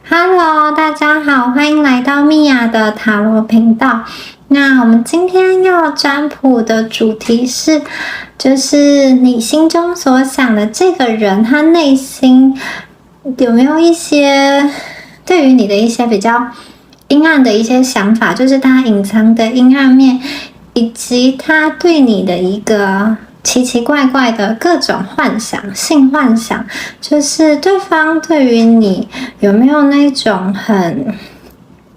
Hello，大家好，欢迎来到米娅的塔罗频道。那我们今天要占卜的主题是，就是你心中所想的这个人，他内心有没有一些对于你的一些比较阴暗的一些想法，就是他隐藏的阴暗面，以及他对你的一个奇奇怪怪的各种幻想，性幻想，就是对方对于你有没有那种很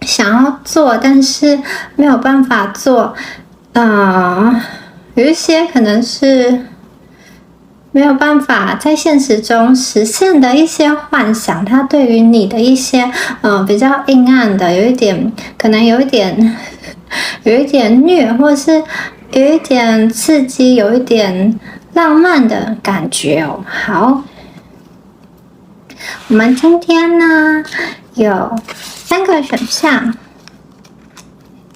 想要做，但是没有办法做，有一些可能是没有办法在现实中实现的一些幻想，他对于你的一些比较阴暗的，有一点可能有一点虐，或者是有一点刺激，有一点浪漫的感觉哦。好，我们今天呢有3个选项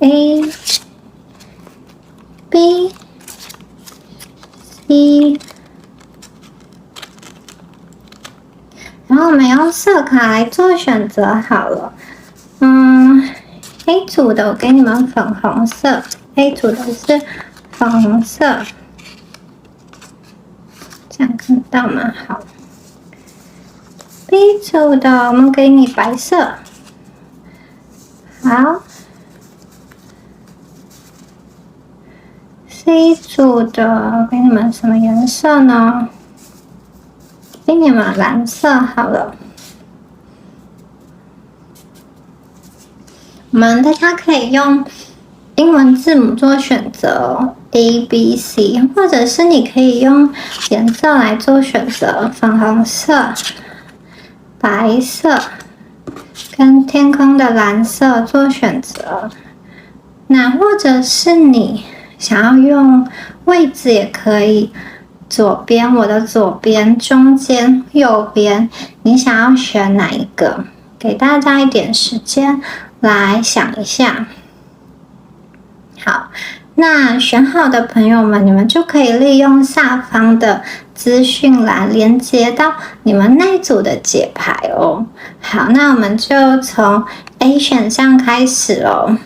A、B、C， 然后我们用色卡来做选择好了。A 组的我给你们粉红色 ，A 组的是粉红色，这样看到吗？好。B 组的我们给你白色，好。C 组的给你们什么颜色呢？给你们蓝色好了。大家可以用英文字母做选择 A、B、C， 或者是你可以用颜色来做选择，粉红色、白色跟天空的蓝色做选择。那或者是你想要用位置也可以，左边、我的左边、中间、右边，你想要选哪一个？给大家一点时间来想一下。好，那选好的朋友们，你们就可以利用下方的资讯栏连接到你们那组的解牌哦。好，那我们就从 A 选项开始哦。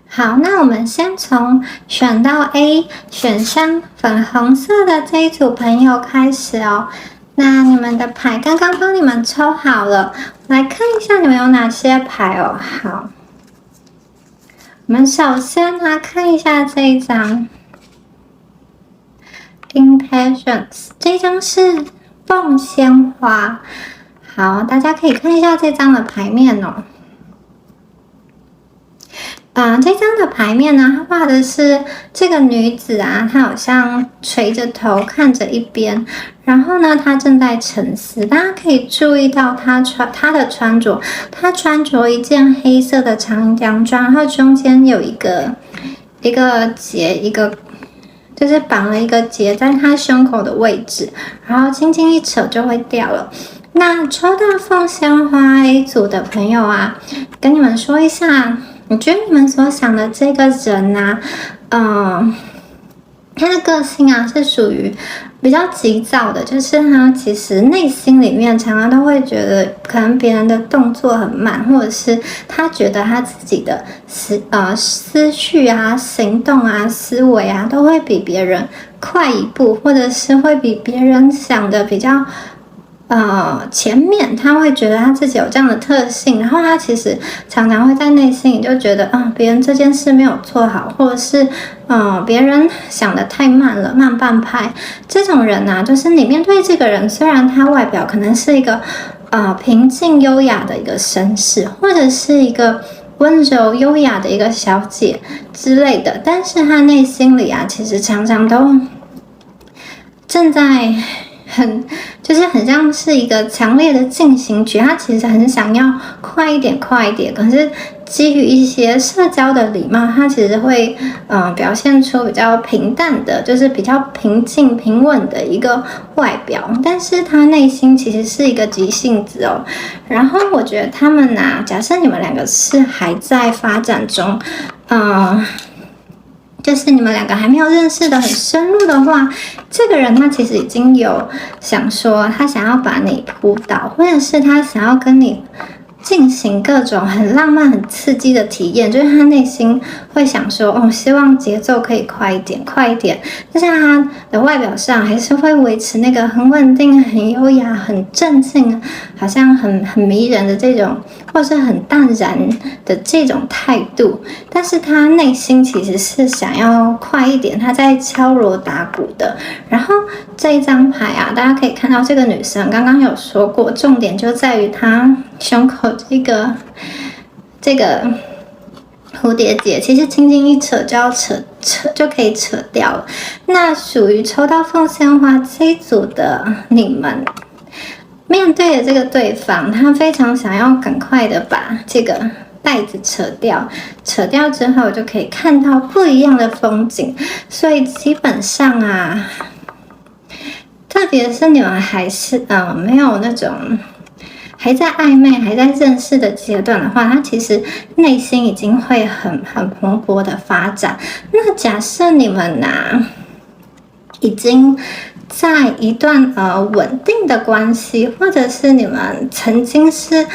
好，那我们先从选到 A 选项粉红色的这一组朋友开始哦。那你们的牌刚刚帮你们抽好了，来看一下你们有哪些牌哦。好，我们首先来看一下这一张 Impatience， 这张是凤仙花。好，大家可以看一下这张的牌面哦。这张的牌面呢，它画的是这个女子啊，她好像垂着头看着一边，然后呢，她正在沉思。大家可以注意到她的穿着，她穿着一件黑色的长洋装，然后中间有一个结，就是绑了一个结在她胸口的位置，然后轻轻一扯就会掉了。那抽到凤仙花 A 组的朋友啊，跟你们说一下。我觉得你们所想的这个人啊，他的个性啊是属于比较急躁的，就是他其实内心里面常常都会觉得，可能别人的动作很慢，或者是他觉得他自己的思绪啊、行动啊、思维啊，都会比别人快一步，或者是会比别人想的比较。前面他会觉得他自己有这样的特性，然后他其实常常会在内心里就觉得，别人这件事没有做好，或者是别人想的太慢了，慢半拍。这种人啊，就是你面对这个人，虽然他外表可能是一个平静优雅的一个绅士，或者是一个温柔优雅的一个小姐之类的，但是他内心里啊，其实常常都正在就是很像是一个强烈的进行曲，他其实很想要快一点，可是基于一些社交的礼貌，他其实会表现出比较平淡的，就是比较平静平稳的一个外表，但是他内心其实是一个急性子哦。然后我觉得他们啊，假设你们两个是还在发展中，就是你们两个还没有认识的很深入的话，这个人他其实已经有想说他想要把你扑倒，或者是他想要跟你进行各种很浪漫、很刺激的体验，就是他内心会想说，希望节奏可以快一点，快一点。但是他的外表上还是会维持那个很稳定、很优雅、很镇静，好像很迷人的这种，或是很淡然的这种态度。但是他内心其实是想要快一点，他在敲锣打鼓的。然后这一张牌啊，大家可以看到这个女生刚刚有说过，重点就在于她胸口这个蝴蝶结，其实轻轻一扯就要扯就可以扯掉了。那属于抽到凤仙花这一组的你们，面对的这个对方，他非常想要赶快的把这个带子扯掉之后，就可以看到不一样的风景。所以基本上啊，特别是你们还是没有那种还在暧昧、还在认识的阶段的话，他其实内心已经会很蓬勃的发展。那假设你们已经在一段稳定的关系，或者是你们曾经是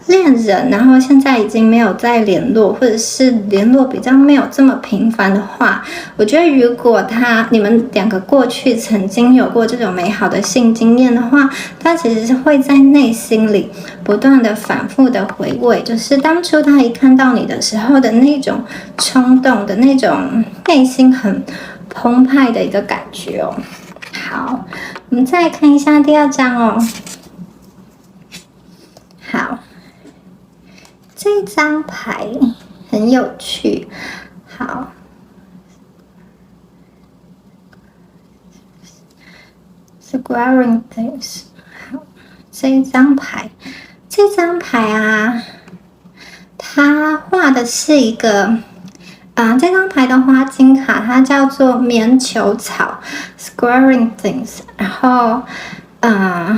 恋人，然后现在已经没有再联络，或者是联络比较没有这么频繁的话，我觉得如果你们两个过去曾经有过这种美好的性经验的话，他其实是会在内心里不断的反复的回味，就是当初他一看到你的时候的那种冲动的那种内心很澎湃的一个感觉哦。好，我们再来看一下第二张哦。好，这张牌很有趣。好，Squaring Things。好，这张牌啊，它画的是一个。这张牌的花精卡它叫做棉球草 Squaring Things。 然后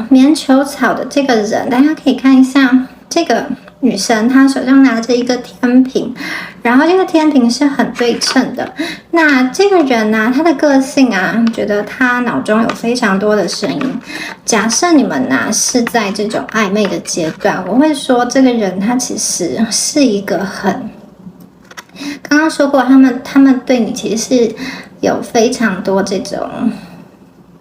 棉球草的这个人，大家可以看一下这个女生，她手上拿着一个天平，然后这个天平是很对称的。那这个人呢，他的个性啊，觉得他脑中有非常多的声音。假设你们是在这种暧昧的阶段，我会说这个人他其实是一个刚刚说过，他们对你其实是有非常多这种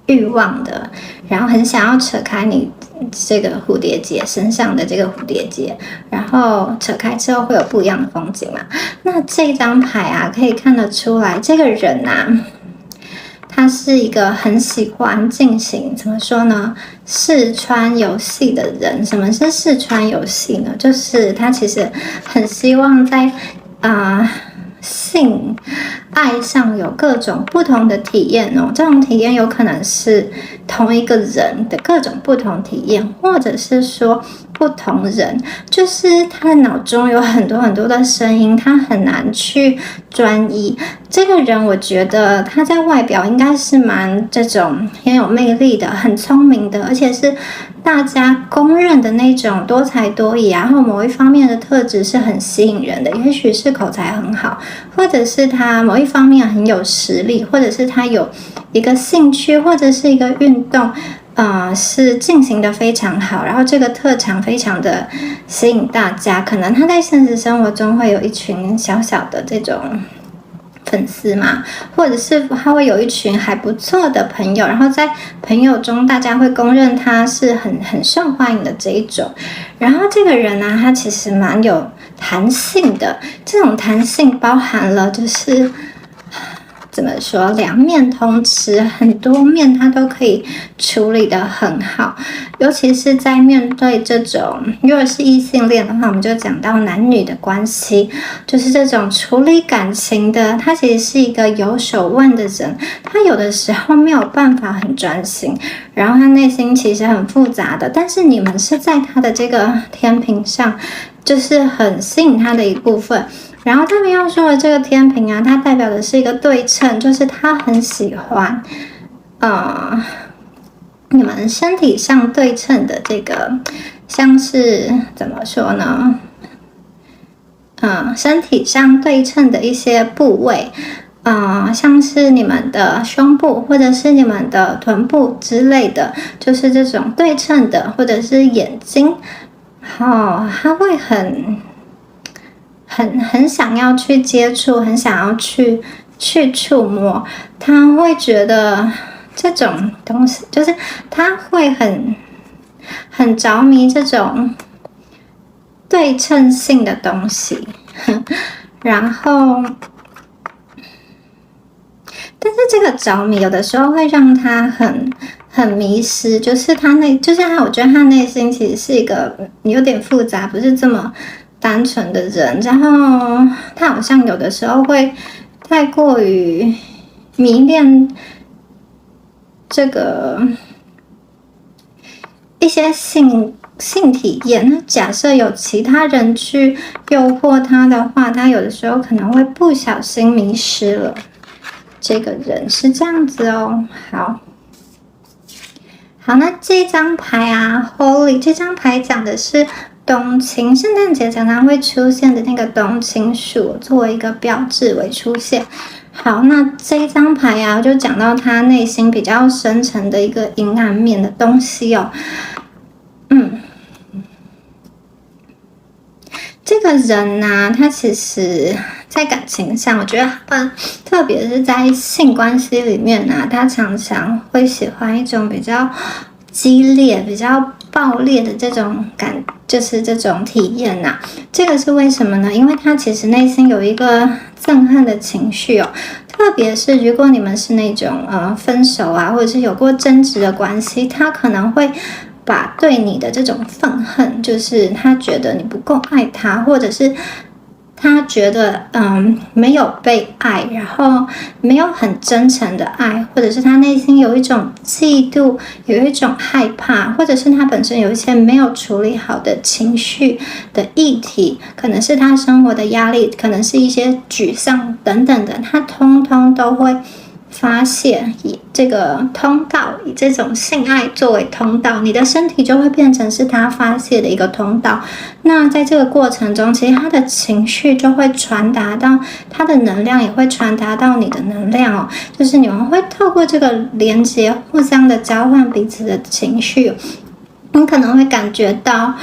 欲望的，然后很想要扯开你这个蝴蝶结身上的这个蝴蝶结，然后扯开之后会有不一样的风景嘛。那这张牌啊，可以看得出来，这个人他是一个很喜欢进行怎么说呢，试穿游戏的人。什么是试穿游戏呢？就是他其实很希望在性爱上有各种不同的体验哦。这种体验有可能是同一个人的各种不同体验，或者是说不同人，就是他的脑中有很多的声音，他很难去专一。这个人我觉得他在外表应该是蛮这种很有魅力的，很聪明的，而且是大家公认的那种多才多艺，然后某一方面的特质是很吸引人的，也许是口才很好，或者是他某一方面很有实力，或者是他有一个兴趣，或者是一个运动是进行的非常好，然后这个特长非常的吸引大家。可能他在现实生活中会有一群小小的这种粉丝嘛，或者是他会有一群还不错的朋友，然后在朋友中大家会公认他是很受欢迎的这一种。然后这个人呢，他其实蛮有弹性的，这种弹性包含了就是怎么说，两面通吃，很多面他都可以处理得很好。尤其是在面对这种，如果是异性恋的话，我们就讲到男女的关系，就是这种处理感情的，他其实是一个有手腕的人，他有的时候没有办法很专心，然后他内心其实很复杂的，但是你们是在他的这个天平上，就是很吸引他的一部分。然后他们要说的这个天平啊，它代表的是一个对称，就是他很喜欢你们身体上对称的这个，像是怎么说呢，身体上对称的一些部位，像是你们的胸部或者是你们的臀部之类的，就是这种对称的，或者是眼睛。后他会很想要去接触，很想要去触摸，他会觉得这种东西，就是他会很着迷这种对称性的东西，然后，但是这个着迷有的时候会让他很迷失，就是他，我觉得他内心其实是一个有点复杂，不是这么单纯的人，然后他好像有的时候会太过于迷恋这个一些性体验。那假设有其他人去诱惑他的话，他有的时候可能会不小心迷失了。这个人是这样子哦。好，那这张牌啊 ，Holy 这张牌讲的是冬青，圣诞节常常会出现的那个冬青树作为一个标志为出现。好，那这一张牌啊，就讲到他内心比较深沉的一个阴暗面的东西哦。这个人啊，他其实在感情上，我觉得特别是在性关系里面啊，他常常会喜欢一种比较激烈、比较爆裂的这种就是这种体验啊。这个是为什么呢？因为他其实内心有一个憎恨的情绪哦。特别是如果你们是那种分手啊，或者是有过争执的关系，他可能会把对你的这种愤恨，就是他觉得你不够爱他，或者是他觉得没有被爱，然后没有很真诚的爱，或者是他内心有一种嫉妒，有一种害怕，或者是他本身有一些没有处理好的情绪的议题，可能是他生活的压力，可能是一些沮丧等等的，他通通都会发泄，以这个通道，以这种性爱作为通道，你的身体就会变成是他发泄的一个通道。那在这个过程中，其实他的情绪就会传达到他的能量，也会传达到你的能量哦。就是你们会透过这个连接，互相的交换彼此的情绪。你可能会感觉到，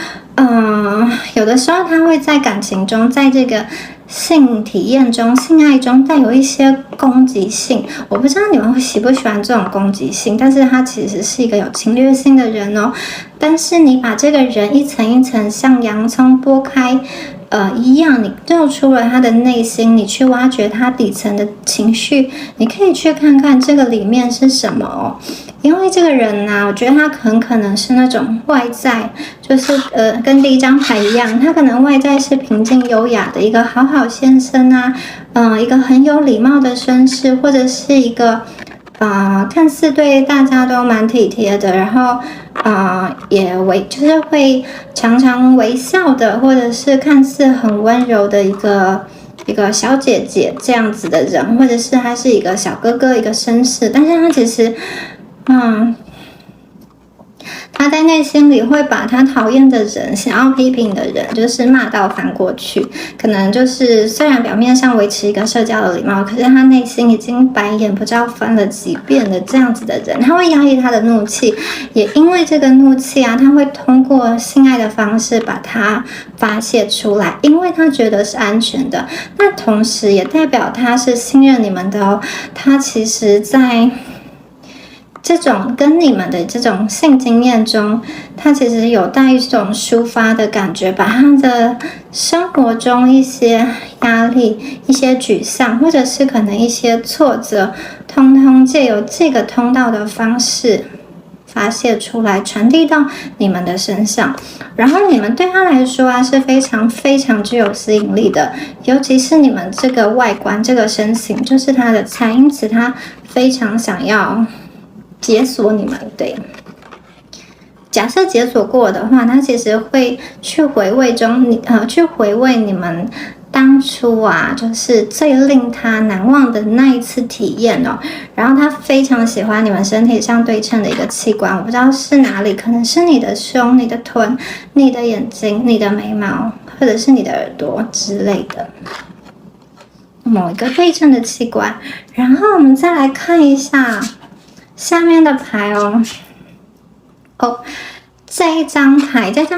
有的时候他会在感情中，在这个性体验中、性爱中带有一些攻击性。我不知道你们喜不喜欢这种攻击性，但是他其实是一个有侵略性的人哦。但是你把这个人一层一层像洋葱剥开，一样，你露出了他的内心，你去挖掘他底层的情绪，你可以去看看这个里面是什么哦。因为这个人啊，我觉得他很可能是那种外在，就是跟第一张牌一样，他可能外在是平静优雅的一个好好先生啊，一个很有礼貌的绅士，或者是一个看似对大家都蛮体贴的，然后也就是会常常微笑的，或者是看似很温柔的一个小姐姐这样子的人，或者是他是一个小哥哥，一个绅士，但是他其实他在内心里会把他讨厌的人、想要批评的人，就是骂到翻过去。可能就是虽然表面上维持一个社交的礼貌，可是他内心已经白眼不知道翻了几遍的这样子的人，他会压抑他的怒气，也因为这个怒气啊，他会通过性爱的方式把它发泄出来，因为他觉得是安全的。那同时也代表他是信任你们的哦。他其实在这种跟你们的这种性经验中，他其实有带一种抒发的感觉，把他的生活中一些压力、一些沮丧，或者是可能一些挫折，通通借由这个通道的方式发泄出来，传递到你们的身上。然后你们对他来说啊，是非常非常具有吸引力的，尤其是你们这个外观、这个身形，就是他的菜，因此他非常想要解锁你们。对，假设解锁过的话，他其实会去回味你们当初啊，就是最令他难忘的那一次体验哦。然后他非常喜欢你们身体上对称的一个器官，我不知道是哪里，可能是你的胸、你的臀、你的眼睛、你的眉毛，或者是你的耳朵之类的某一个对称的器官。然后我们再来看一下下面的牌哦。这张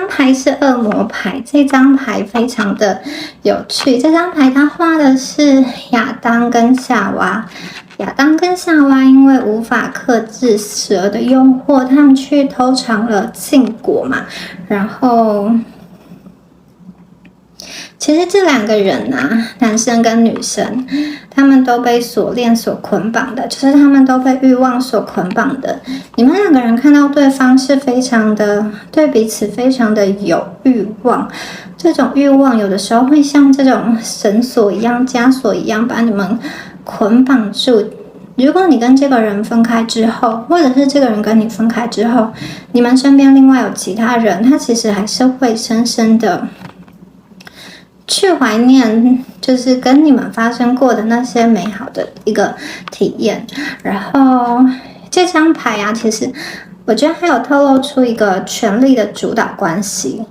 牌是恶魔牌，这张牌非常的有趣。这张牌它画的是亚当跟夏娃，亚当跟夏娃因为无法克制蛇的诱惑，他们去偷尝了禁果嘛，然后。其实这两个人啊，男生跟女生，他们都被锁链所捆绑的，就是他们都被欲望所捆绑的。你们两个人看到对方是非常的对彼此非常的有欲望，这种欲望有的时候会像这种绳索一样、枷锁一样把你们捆绑住。如果你跟这个人分开之后，或者是这个人跟你分开之后，你们身边另外有其他人，他其实还是会深深的去怀念，就是跟你们发生过的那些美好的一个体验。然后这张牌啊，其实我觉得还有透露出一个权力的主导关系。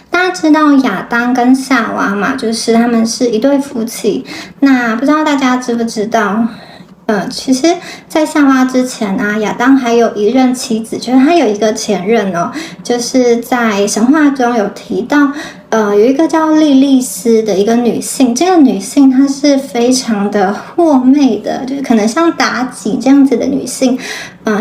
大家知道亚当跟夏娃嘛，就是他们是一对夫妻。那不知道大家知不知道？其实，在夏娃之前啊，亚当还有一任妻子，就是他有一个前任哦，就是在神话中有提到，有一个叫莉莉丝的一个女性，这个女性她是非常的惑媚的，就是可能像妲己这样子的女性，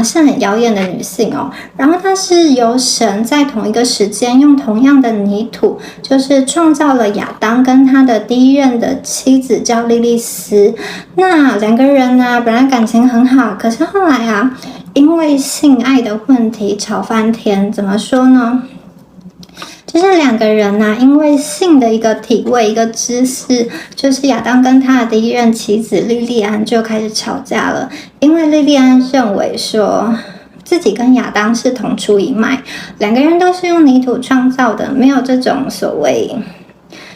是很妖艳的女性哦。然后她是由神在同一个时间用同样的泥土，就是创造了亚当跟他的第一任的妻子叫莉莉丝。那两个人呢，本来感情很好，可是后来啊，因为性爱的问题吵翻天。怎么说呢？就是两个人啊，因为性的一个体位、一个姿势，就是亚当跟他的第一任妻子莉莉安就开始吵架了。因为莉莉安认为说自己跟亚当是同出一脉，两个人都是用泥土创造的，没有这种所谓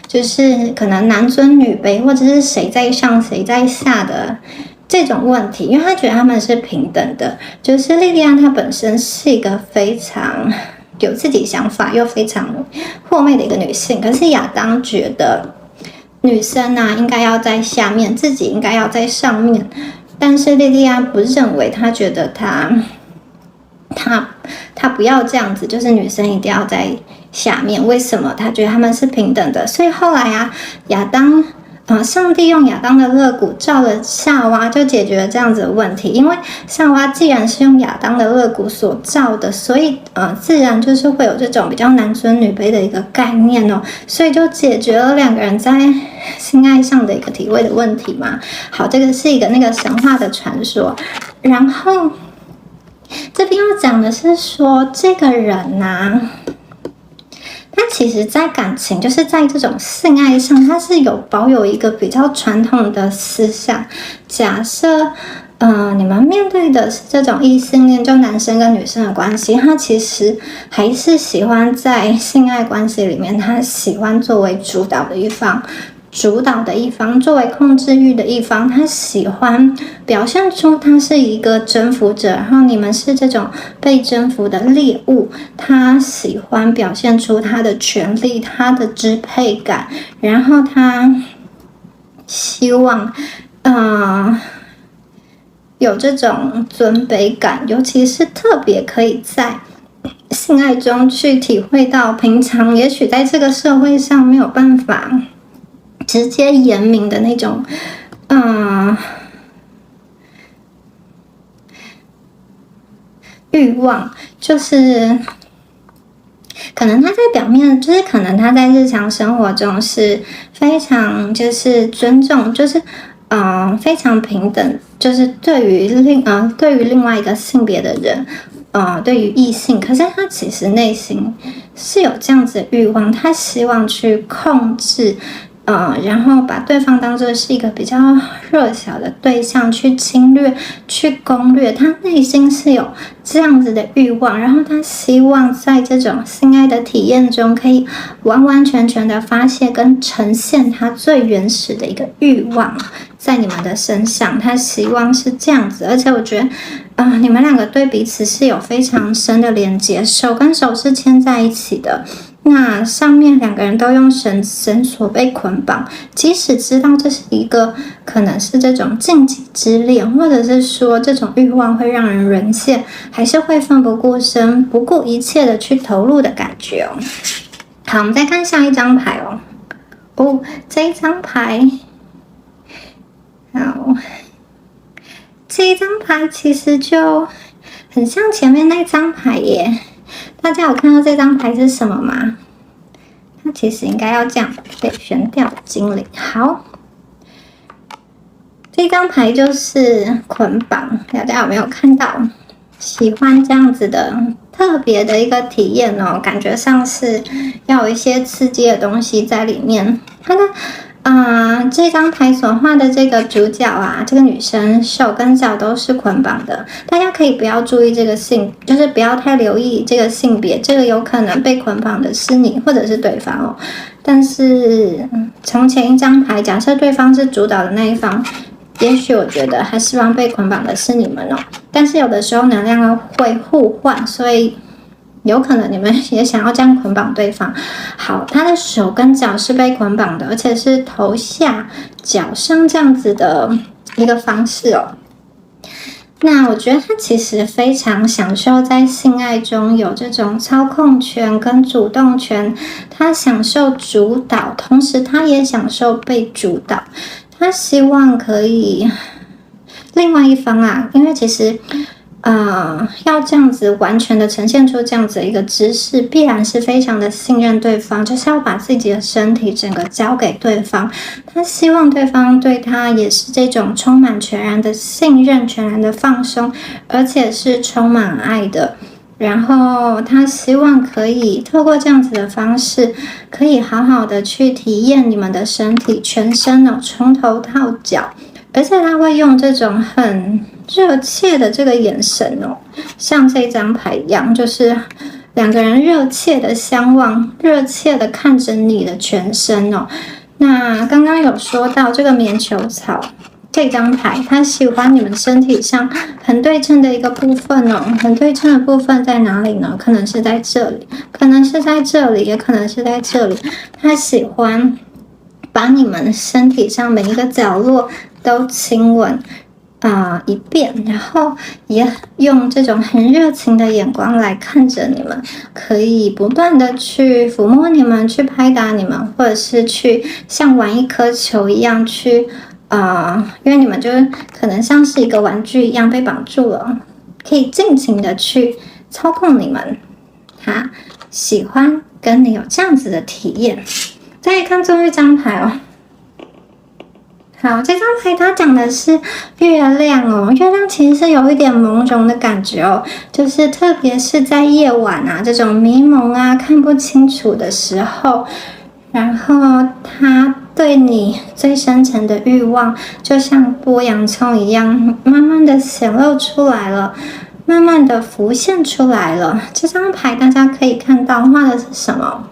就是可能男尊女卑或者是谁在上谁在下的这种问题，因为他觉得他们是平等的。就是莉莉安她本身是一个非常有自己想法又非常惑媚的一个女性，可是亚当觉得女生啊应该要在下面，自己应该要在上面。但是莉莉安不认为，她觉得她不要这样子，就是女生一定要在下面。为什么？她觉得他们是平等的。所以后来啊，上帝用亚当的肋骨造了夏娃，就解决了这样子的问题。因为夏娃既然是用亚当的肋骨所造的，所以自然就是会有这种比较男尊女卑的一个概念哦，所以就解决了两个人在性爱上的一个体位的问题嘛。好，这个是一个那个神话的传说。然后这边要讲的是说，这个人啊，他其实在感情，就是在这种性爱上，他是保有一个比较传统的思想。假设你们面对的是这种异性恋，就男生跟女生的关系，他其实还是喜欢在性爱关系里面，他喜欢作为主导的一方，作为控制欲的一方，他喜欢表现出他是一个征服者，然后你们是这种被征服的猎物，他喜欢表现出他的权利，他的支配感，然后他希望有这种尊卑感，尤其是特别可以在性爱中去体会到平常也许在这个社会上没有办法直接言明的那种欲望。就是可能他在表面，就是可能他在日常生活中是非常就是尊重，就是非常平等，就是对于另外一个性别的人，对于异性，可是他其实内心是有这样子的欲望，他希望去控制然后把对方当作是一个比较弱小的对象去侵略、去攻略，他内心是有这样子的欲望，然后他希望在这种性爱的体验中可以完完全全的发泄跟呈现他最原始的一个欲望在你们的身上，他希望是这样子。而且我觉得你们两个对彼此是有非常深的连接，手跟手是牵在一起的。那上面两个人都用绳索被捆绑，即使知道这是一个可能是这种禁忌之恋，或者是说这种欲望会让人沦陷，还是会奋不顾身、不顾一切的去投入的感觉哦。好，我们再看下一张牌哦。这一张牌，好，这一张牌其实就很像前面那张牌耶。大家有看到这张牌是什么吗？它其实应该要这样被悬吊的精灵。好，这张牌就是捆绑，大家有没有看到？喜欢这样子的特别的一个体验哦，感觉上是要有一些刺激的东西在里面。它的这张牌所画的这个主角啊，这个女生手跟脚都是捆绑的。大家可以不要注意这个就是不要太留意这个性别，这个有可能被捆绑的是你或者是对方哦。但是从前一张牌，假设对方是主导的那一方，也许我觉得他希望被捆绑的是你们哦。但是有的时候能量会互换，所以有可能你们也想要这样捆绑对方。好，他的手跟脚是被捆绑的，而且是头下脚上这样子的一个方式哦。那我觉得他其实非常享受在性爱中有这种操控权跟主动权，他享受主导，同时他也享受被主导。他希望可以另外一方啊，因为其实要这样子完全的呈现出这样子的一个姿势，必然是非常的信任对方，就是要把自己的身体整个交给对方。他希望对方对他也是这种充满全然的信任、全然的放松，而且是充满爱的。然后他希望可以透过这样子的方式，可以好好的去体验你们的身体全身哦，从头到脚。而且他会用这种很热切的这个眼神哦，像这张牌一样，就是两个人热切的相望，热切的看着你的全身哦。那刚刚有说到这个棉球草这张牌，他喜欢你们身体上很对称的一个部分哦。很对称的部分在哪里呢？可能是在这里，可能是在这里，也可能是在这里。他喜欢把你们身体上每一个角落都亲吻一遍，然后也用这种很热情的眼光来看着你们，可以不断的去抚摸你们，去拍打你们，或者是去像玩一颗球一样去因为你们就是可能像是一个玩具一样被绑住了，可以尽情的去操控你们。他喜欢跟你有这样子的体验。再看最后一张牌哦。好，这张牌它讲的是月亮哦，月亮其实是有一点朦胧的感觉哦，就是特别是在夜晚啊，这种迷蒙啊、看不清楚的时候，然后它对你最深层的欲望，就像剥洋葱一样，慢慢的显露出来了，慢慢的浮现出来了。这张牌大家可以看到画的是什么？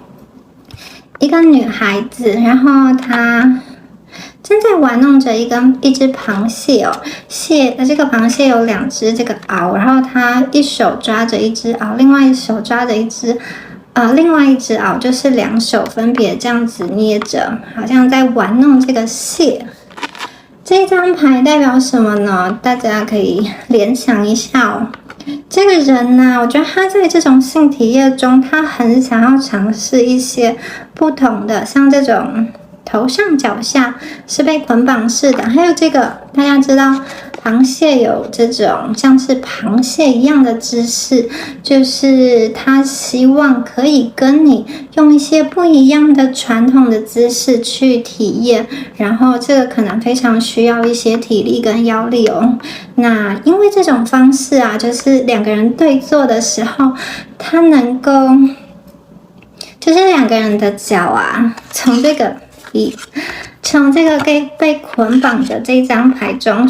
一个女孩子，然后她正在玩弄着一只螃蟹哦，这个螃蟹有两只这个螯，然后她一手抓着一只螯，另外一手抓着另外一只螯，就是两手分别这样子捏着，好像在玩弄这个蟹。这张牌代表什么呢？大家可以联想一下哦。这个人呢，我觉得他在这种性体验中，他很想要尝试一些不同的，像这种头上脚下是被捆绑式的，还有这个大家知道螃蟹有这种像是螃蟹一样的姿势，就是他希望可以跟你用一些不一样的传统的姿势去体验，然后这个可能非常需要一些体力跟腰力哦。那因为这种方式啊，就是两个人对坐的时候，他能够就是两个人的脚啊，从这个被捆绑的这张牌中，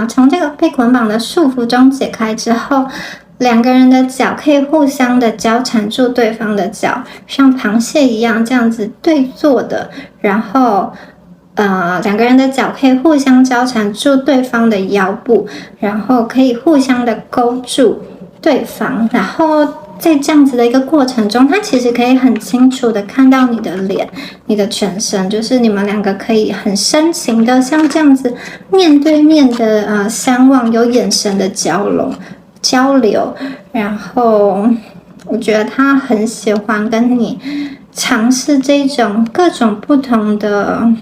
从这个被捆绑的束缚中解开之后，两个人的脚可以互相的交缠住对方的脚，像螃蟹一样这样子对坐的，然后两个人的脚可以互相交缠住对方的腰部，然后可以互相的勾住对方，然后在这样子的一个过程中，他其实可以很清楚的看到你的脸、你的全身，就是你们两个可以很深情的像这样子面对面的相望，有眼神的交流，然后我觉得他很喜欢跟你尝试这种各种不同的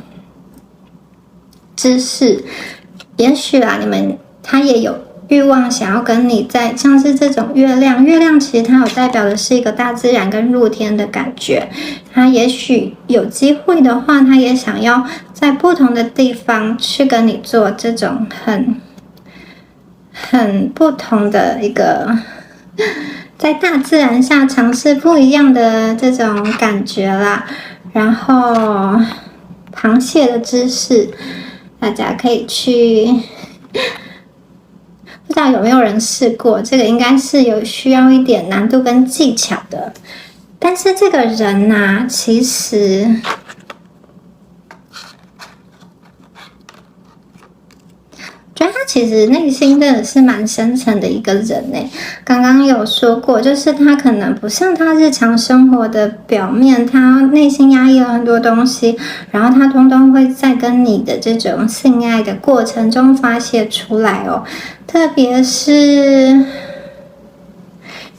姿势，也许他也有欲望想要跟你在像是这种月亮其实它有代表的是一个大自然跟露天的感觉，他也许有机会的话，他也想要在不同的地方去跟你做这种很不同的一个在大自然下尝试不一样的这种感觉啦。然后螃蟹的姿势大家可以去不知道有没有人试过，这个应该是有需要一点难度跟技巧的。但是这个人啊，其实觉得他其实内心真的是蛮深层的一个人欸。刚刚有说过，就是他可能不像他日常生活的表面，他内心压抑了很多东西，然后他通通会在跟你的这种性爱的过程中发泄出来哦。特别是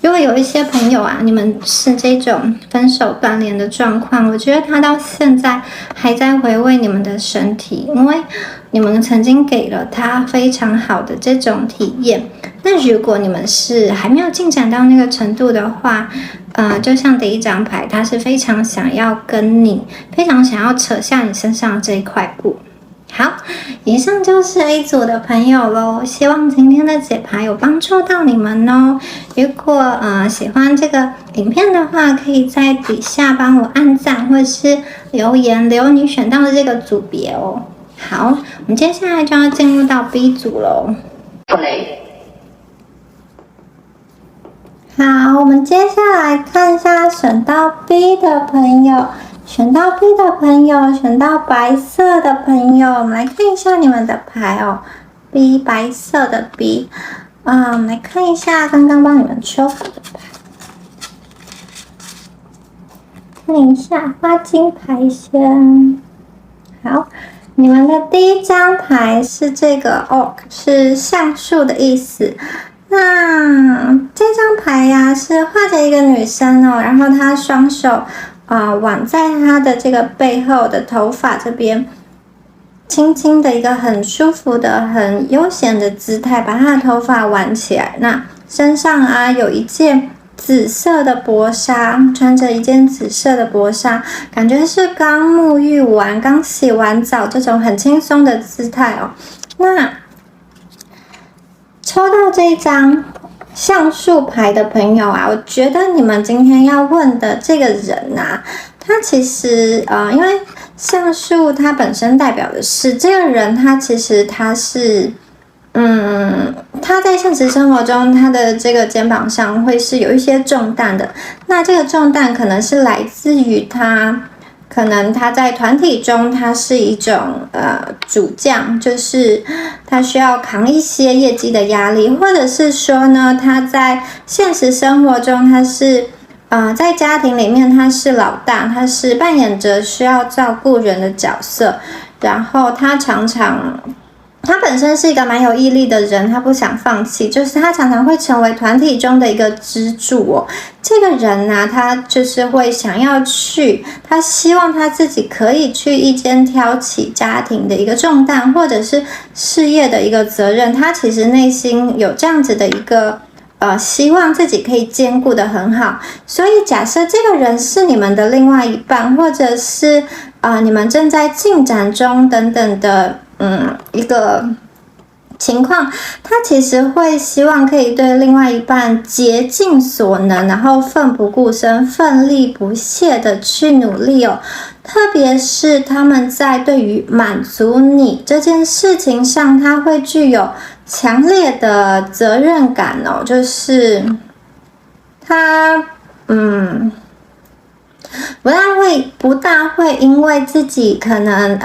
如果有一些朋友啊，你们是这种分手断联的状况，我觉得他到现在还在回味你们的身体，因为你们曾经给了他非常好的这种体验。那如果你们是还没有进展到那个程度的话，就像第一张牌，他是非常想要跟你，非常想要扯下你身上的这一块布。好，以上就是 A 组的朋友咯，希望今天的解牌有帮助到你们哦。如果喜欢这个影片的话，可以在底下帮我按赞或是留言留你选到的这个组别哦。好，我们接下来就要进入到 B 组咯。好，我们接下来看一下选到 B 的朋友。选到 B 的朋友，选到白色的朋友，我们来看一下你们的牌哦。B 白色的 B， 我们来看一下刚刚帮你们抽好的牌。看一下花金牌先。好，你们的第一张牌是这个 Oak， 是橡树的意思。那这张牌呀，是画着一个女生哦，然后她双手挽在她的这个背后的头发这边，轻轻的一个很舒服的、很悠闲的姿态，把她的头发挽起来。那身上啊有一件紫色的薄纱，穿着一件紫色的薄纱，感觉是刚沐浴完、刚洗完澡这种很轻松的姿态哦。那抽到这一张橡树牌的朋友啊，我觉得你们今天要问的这个人啊，他其实因为橡树它本身代表的是这个人，他其实他是他在现实生活中，他的这个肩膀上会是有一些重担的。那这个重担可能是来自于他，可能他在团体中，他是一种主将，就是他需要扛一些业绩的压力，或者是说呢，他在现实生活中，他是在家庭里面他是老大，他是扮演着需要照顾人的角色，然后他本身是一个蛮有毅力的人，他不想放弃，就是他常常会成为团体中的一个支柱哦。这个人啊，他就是会想要他希望他自己可以去一肩挑起家庭的一个重担，或者是事业的一个责任。他其实内心有这样子的一个希望自己可以兼顾得很好。所以假设这个人是你们的另外一半，或者是你们正在进展中等等的一个情况，他其实会希望可以对另外一半竭尽所能，然后奋不顾身、奋力不懈的去努力哦。特别是他们在对于满足你这件事情上，他会具有强烈的责任感哦，就是他不大会因为自己可能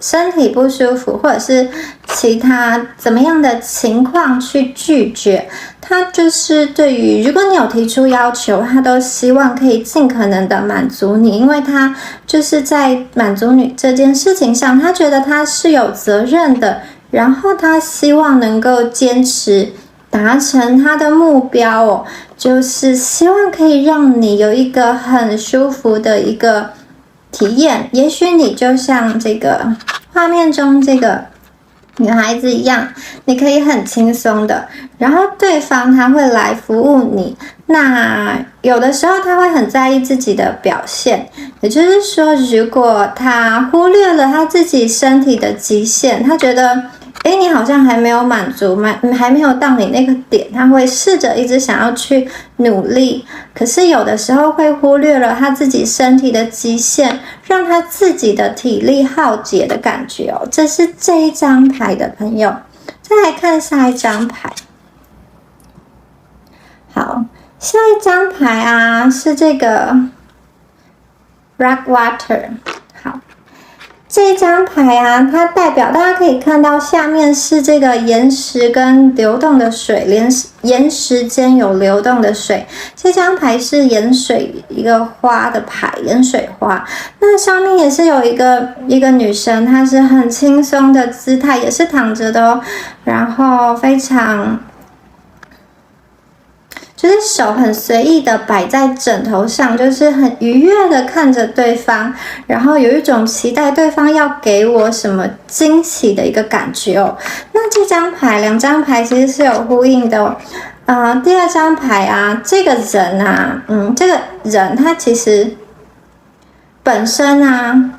身体不舒服，或者是其他怎么样的情况去拒绝，他就是对于如果你有提出要求，他都希望可以尽可能的满足你，因为他就是在满足你这件事情上，他觉得他是有责任的，然后他希望能够坚持达成他的目标哦，就是希望可以让你有一个很舒服的一个体验。也许你就像这个画面中这个女孩子一样，你可以很轻松的，然后对方他会来服务你。那有的时候他会很在意自己的表现，也就是说，如果他忽略了他自己身体的极限，他觉得你好像还没有满足，还没有到你那个点，他会试着一直想要去努力，可是有的时候会忽略了他自己身体的极限，让他自己的体力耗竭的感觉哦。这是这一张牌的朋友。再来看下一张牌。好，下一张牌啊是这个 Rock Water。好。这张牌啊，它代表大家可以看到下面是这个岩石跟流动的水，岩石间有流动的水。这张牌是盐水一个花的牌，盐水花。那上面也是有一个女生，她是很轻松的姿态，也是躺着的哦，然后非常。就是手很随意的摆在枕头上，就是很愉悦的看着对方，然后有一种期待对方要给我什么惊喜的一个感觉哦。那这张牌，两张牌其实是有呼应的哦。第二张牌啊，这个人啊，这个人他其实本身啊，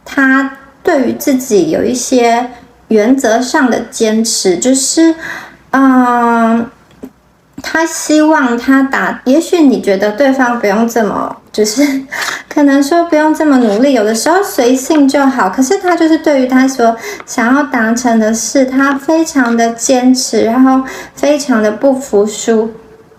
他对于自己有一些原则上的坚持，就是他希望也许你觉得对方不用这么，就是可能说不用这么努力，有的时候随性就好。可是他就是对于他所想要达成的事，他非常的坚持，然后非常的不服输。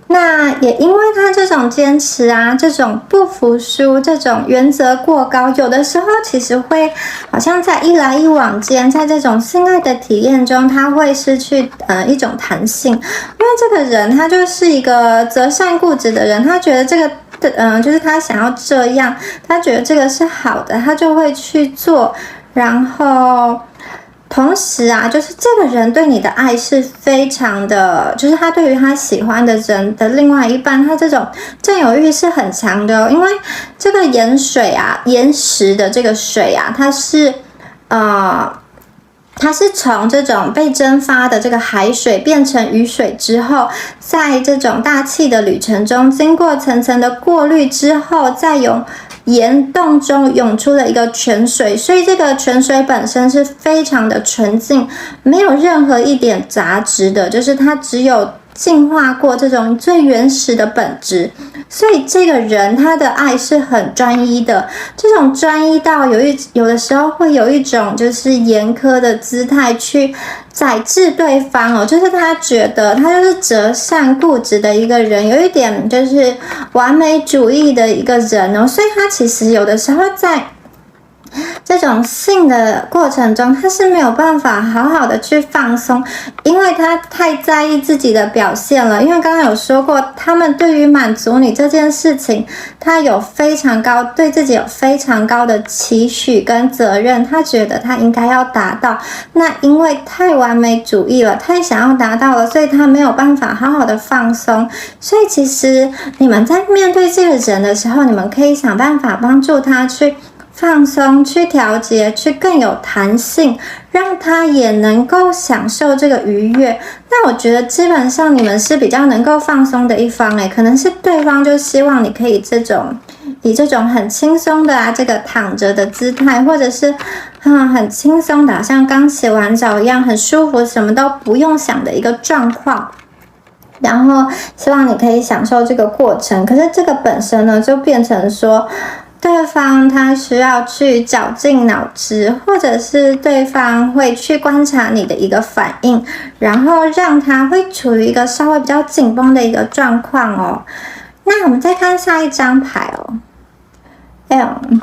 那也因为他这种坚持啊，这种不服输，这种原则过高，有的时候其实会好像在一来一往间，在这种性爱的体验中，他会失去一种弹性。因为这个人他就是一个择善固执的人，他觉得这个就是他想要这样，他觉得这个是好的，他就会去做，然后。同时啊，就是这个人对你的爱是非常的，就是他对于他喜欢的人的另外一半，他这种占有欲是很强的哦。因为这个盐水啊，岩石的这个水啊，它是从这种被蒸发的这个海水变成雨水之后，在这种大气的旅程中，经过层层的过滤之后，再由岩洞中涌出的一个泉水，所以这个泉水本身是非常的纯净，没有任何一点杂质的，就是它只有净化过这种最原始的本质。所以这个人他的爱是很专一的，这种专一到有的时候会有一种就是严苛的姿态去宰制对方哦，就是他觉得他就是择善固执的一个人，有一点就是完美主义的一个人哦，所以他其实有的时候在这种性的过程中，他是没有办法好好的去放松，因为他太在意自己的表现了。因为刚刚有说过，他们对于满足你这件事情，他对自己有非常高的期许跟责任，他觉得他应该要达到。那因为太完美主义了，太想要达到了，所以他没有办法好好的放松。所以其实你们在面对这个人的时候，你们可以想办法帮助他去放松，去调节，去更有弹性，让他也能够享受这个愉悦。那我觉得基本上你们是比较能够放松的一方可能是对方就希望你可以以这种很轻松的这个躺着的姿态，或者是很轻松的，像刚洗完澡一样很舒服，什么都不用想的一个状况。然后希望你可以享受这个过程，可是这个本身呢，就变成说对方他需要去绞尽脑汁，或者是对方会去观察你的一个反应，然后让他会处于一个稍微比较紧绷的一个状况哦。那我们再看下一张牌哦。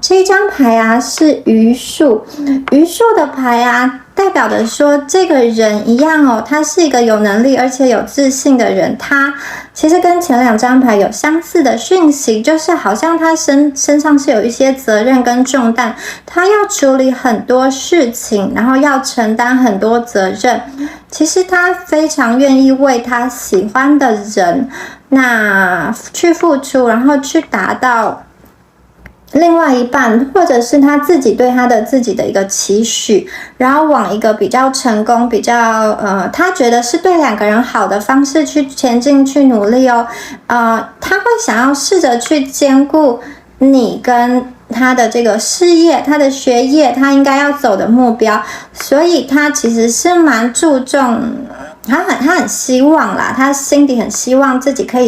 这张牌啊是榆树，榆树的牌啊代表的说这个人一样哦，他是一个有能力而且有自信的人，他其实跟前2张牌有相似的讯息，就是好像他身上是有一些责任跟重担，他要处理很多事情，然后要承担很多责任，其实他非常愿意为他喜欢的人那去付出，然后去达到另外一半或者是他自己对自己的一个期许，然后往一个比较成功比较他觉得是对2个人好的方式去前进去努力哦。他会想要试着去兼顾你跟他的这个事业，他的学业，他应该要走的目标，所以他其实是蛮注重，他很希望啦，他心底很希望自己可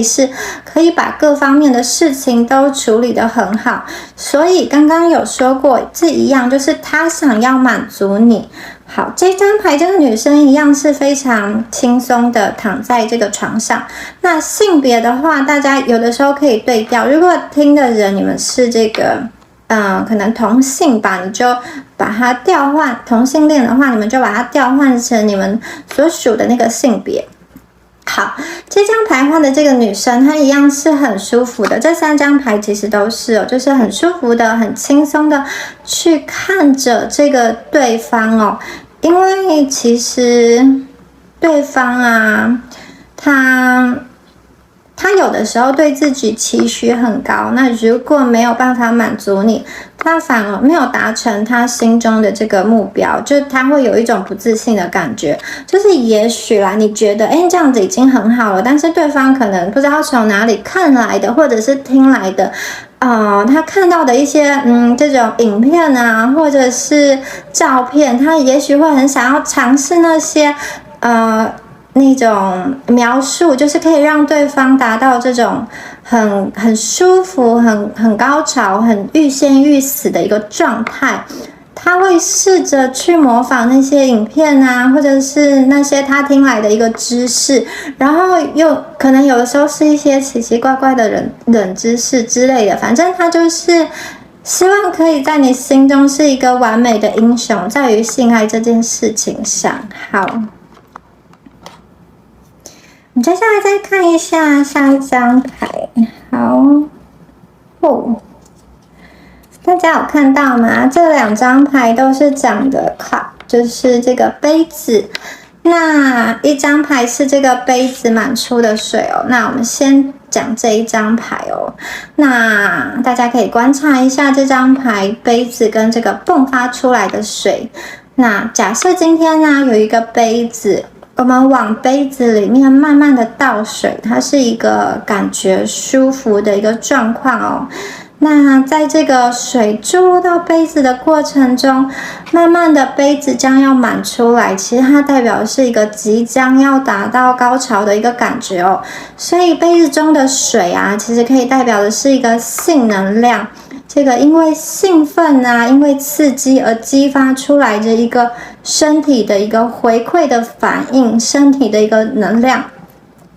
以把各方面的事情都处理得很好，所以刚刚有说过这一样，就是他想要满足你。好，这张牌这个女生一样是非常轻松的躺在这个床上。那性别的话，大家有的时候可以对调，如果听的人你们是这个可能同性吧，你就把它调换，同性恋的话你们就把它调换成你们所属的那个性别。好，这张牌画的这个女生她一样是很舒服的，这3张牌其实都是哦，就是很舒服的很轻松的去看着这个对方哦，因为其实对方啊他有的时候对自己期许很高，那如果没有办法满足你，他反而没有达成他心中的这个目标，就他会有一种不自信的感觉，就是也许啦，你觉得这样子已经很好了，但是对方可能不知道从哪里看来的，或者是听来的他看到的一些这种影片啊，或者是照片，他也许会很想要尝试那些那种描述，就是可以让对方达到这种很舒服、很高潮、很欲仙欲死的一个状态。他会试着去模仿那些影片啊，或者是那些他听来的一个知识，然后又可能有的时候是一些奇奇怪怪的冷知识之类的，反正他就是希望可以在你心中是一个完美的英雄，在于性爱这件事情上。好，我们接下来再看一下下一张牌。好大家有看到吗？这2张牌都是讲的卡，就是这个杯子。那一张牌是这个杯子满出的水哦。那我们先讲这一张牌哦。那大家可以观察一下这张牌，杯子跟这个迸发出来的水。那假设今天呢有一个杯子，我们往杯子里面慢慢的倒水，它是一个感觉舒服的一个状况哦。那在这个水注入到杯子的过程中，慢慢的杯子将要满出来，其实它代表的是一个即将要达到高潮的一个感觉哦。所以杯子中的水啊，其实可以代表的是一个性能量，这个因为兴奋啊，因为刺激而激发出来的一个身体的一个回馈的反应，身体的一个能量，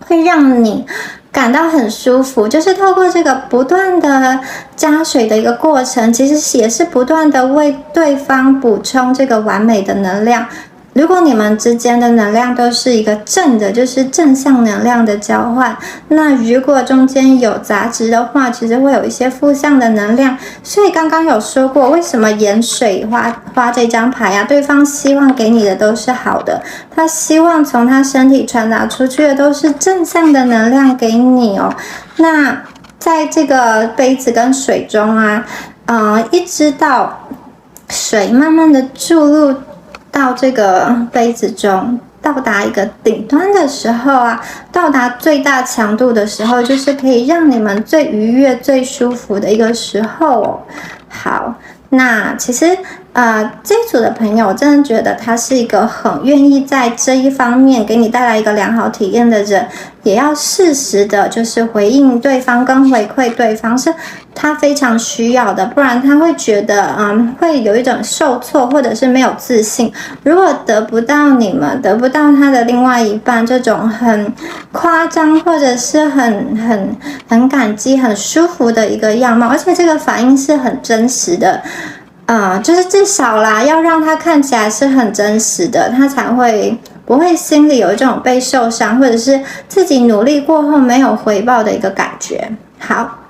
会让你感到很舒服，就是透过这个不断的加水的一个过程，其实也是不断的为对方补充这个完美的能量。如果你们之间的能量都是一个正的，就是正向能量的交换，那如果中间有杂质的话，其实会有一些负向的能量。所以刚刚有说过，为什么盐水花这张牌啊，对方希望给你的都是好的，他希望从他身体传达出去的都是正向的能量给你哦。那在这个杯子跟水中啊，一直到水慢慢的注入到这个杯子中，到达一个顶端的时候啊，到达最大强度的时候，就是可以让你们最愉悦、最舒服的一个时候哦。好，那其实这一组的朋友，我真的觉得他是一个很愿意在这一方面给你带来一个良好体验的人，也要适时的就是回应对方跟回馈对方，是他非常需要的，不然他会觉得会有一种受挫或者是没有自信。如果得不到你们，得不到他的另外一半这种很夸张或者是很感激很舒服的一个样貌，而且这个反应是很真实的，就是至少啦，要让他看起来是很真实的，他才会不会心里有一种被受伤，或者是自己努力过后没有回报的一个感觉。好，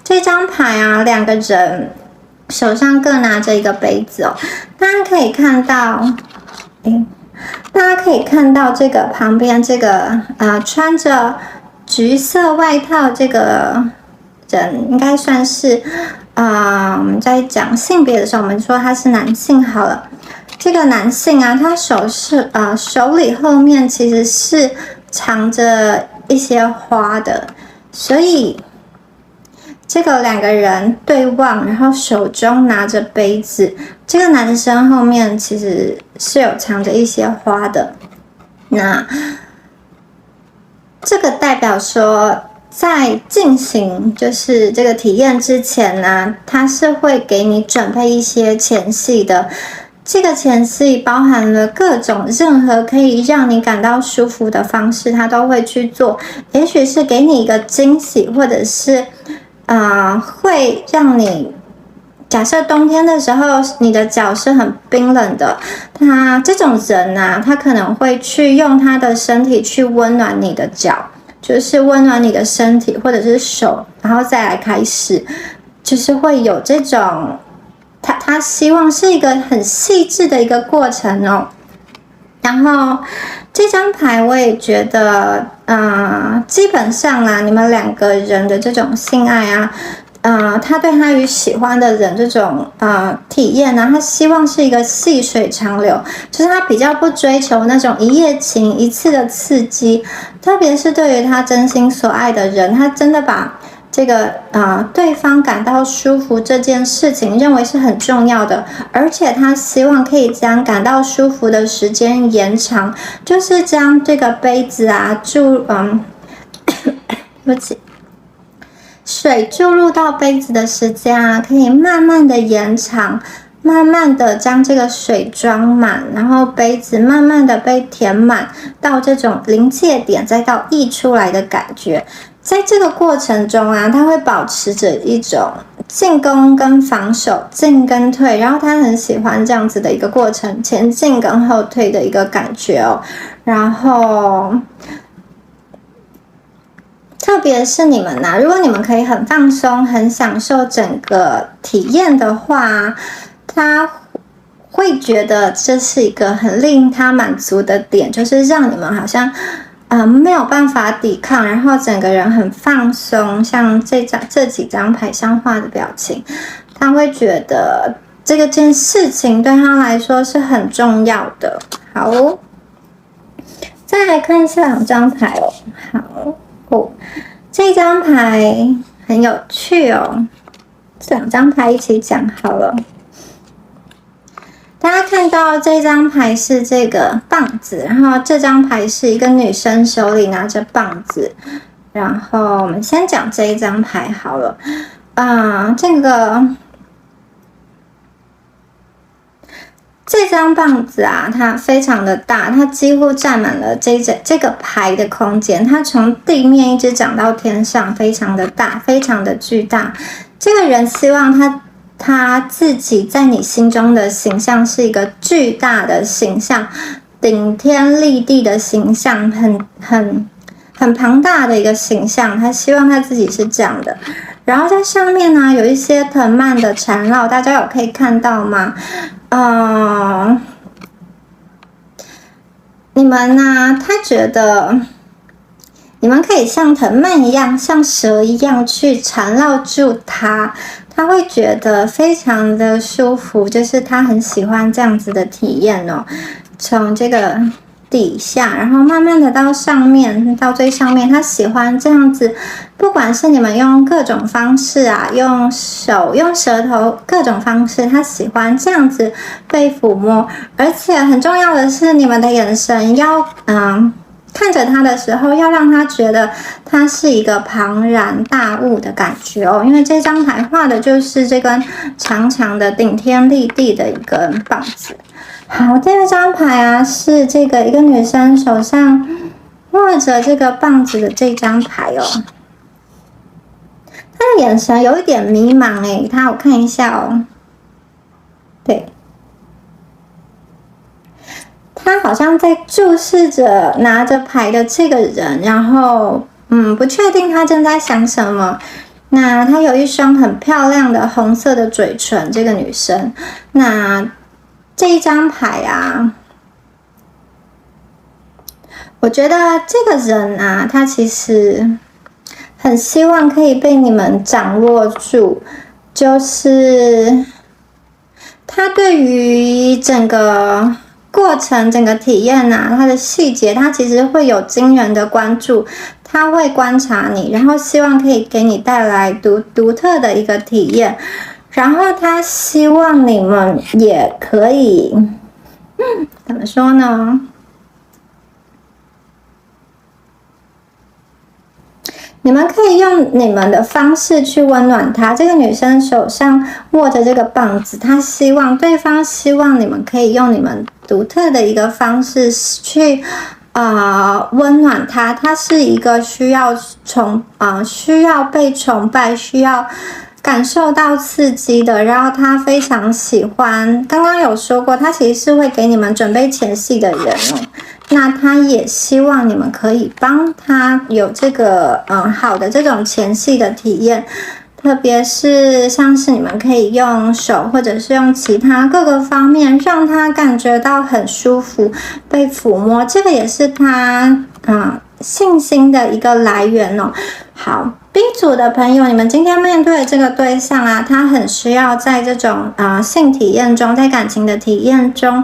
这张牌啊，两个人手上各拿着一个杯子哦，大家可以看到，这个旁边这个穿着橘色外套这个人，应该算是我们在讲性别的时候，我们说他是男性好了。这个男性啊，他手里后面其实是藏着一些花的，所以这个两个人对望，然后手中拿着杯子，这个男生后面其实是有藏着一些花的。那这个代表说，在进行就是这个体验之前呢，他是会给你准备一些前戏的。这个前戏包含了各种任何可以让你感到舒服的方式，他都会去做。也许是给你一个惊喜，或者是会让你，假设冬天的时候你的脚是很冰冷的，他这种人啊，他可能会去用他的身体去温暖你的脚，就是温暖你的身体或者是手，然后再来开始，就是会有这种他希望是一个很细致的一个过程哦。然后这张牌我也觉得基本上啦，你们两个人的这种性爱啊，他对他与喜欢的人这种体验呢，他希望是一个细水长流，就是他比较不追求那种一夜情一次的刺激，特别是对于他真心所爱的人，他真的把这个对方感到舒服这件事情认为是很重要的，而且他希望可以将感到舒服的时间延长，就是将这个杯子啊对不起，水注入到杯子的时间啊，可以慢慢的延长，慢慢的将这个水装满，然后杯子慢慢的被填满到这种临界点，再到溢出来的感觉。在这个过程中啊，他会保持着一种进攻跟防守，进跟退，然后他很喜欢这样子的一个过程，前进跟后退的一个感觉哦。然后特别是你们如果你们可以很放松很享受整个体验的话，他会觉得这是一个很令他满足的点，就是让你们好像没有办法抵抗，然后整个人很放松，像这几张牌上画的表情，他会觉得这件事情对他来说是很重要的。好，再来看下两张牌哦。好这张牌很有趣哦，这两张牌一起讲好了。大家看到这张牌是这个棒子，然后这张牌是一个女生手里拿着棒子，然后我们先讲这一张牌好了。这张棒子啊，它非常的大，它几乎占满了这个牌的空间，它从地面一直长到天上，非常的大，非常的巨大。这个人希望他自己在你心中的形象是一个巨大的形象，顶天立地的形象，很庞大的一个形象，他希望他自己是这样的。然后在上面呢，有一些藤蔓的缠绕，大家有可以看到吗？你们他觉得你们可以像藤蔓一样，像蛇一样去缠绕住他，他会觉得非常的舒服，就是他很喜欢这样子的体验哦。从这个底下，然后慢慢的到上面，到最上面。他喜欢这样子，不管是你们用各种方式啊，用手、用舌头各种方式，他喜欢这样子被抚摸。而且很重要的是，你们的眼神要看着他的时候，要让他觉得他是一个庞然大物的感觉哦。因为这张牌画的就是这根长长的顶天立地的一根棒子。好，第二张牌啊，是这个一个女生手上握着这个棒子的这张牌哦。她的眼神有一点迷茫诶，我看一下哦。对。他好像在注视着拿着牌的这个人，然后不确定他正在想什么。那她有一双很漂亮的红色的嘴唇，这个女生。那这一张牌啊，我觉得这个人啊，他其实很希望可以被你们掌握住，就是他对于整个过程、整个体验啊，它的细节，它其实会有惊人的关注，他会观察你，然后希望可以给你带来独特的一个体验，然后他希望你们也可以，怎么说呢？你们可以用你们的方式去温暖他。这个女生手上握着这个棒子，她希望对方希望你们可以用你们独特的一个方式去温暖他。他是一个需要被崇拜，需要感受到刺激的，然后他非常喜欢，刚刚有说过，他其实是会给你们准备前戏的人哦。那他也希望你们可以帮他有这个好的这种前戏的体验，特别是像是你们可以用手或者是用其他各个方面让他感觉到很舒服，被抚摸，这个也是他信心的一个来源哦。好，B 组的朋友，你们今天面对的这个对象啊，他很需要在这种性体验中，在感情的体验中，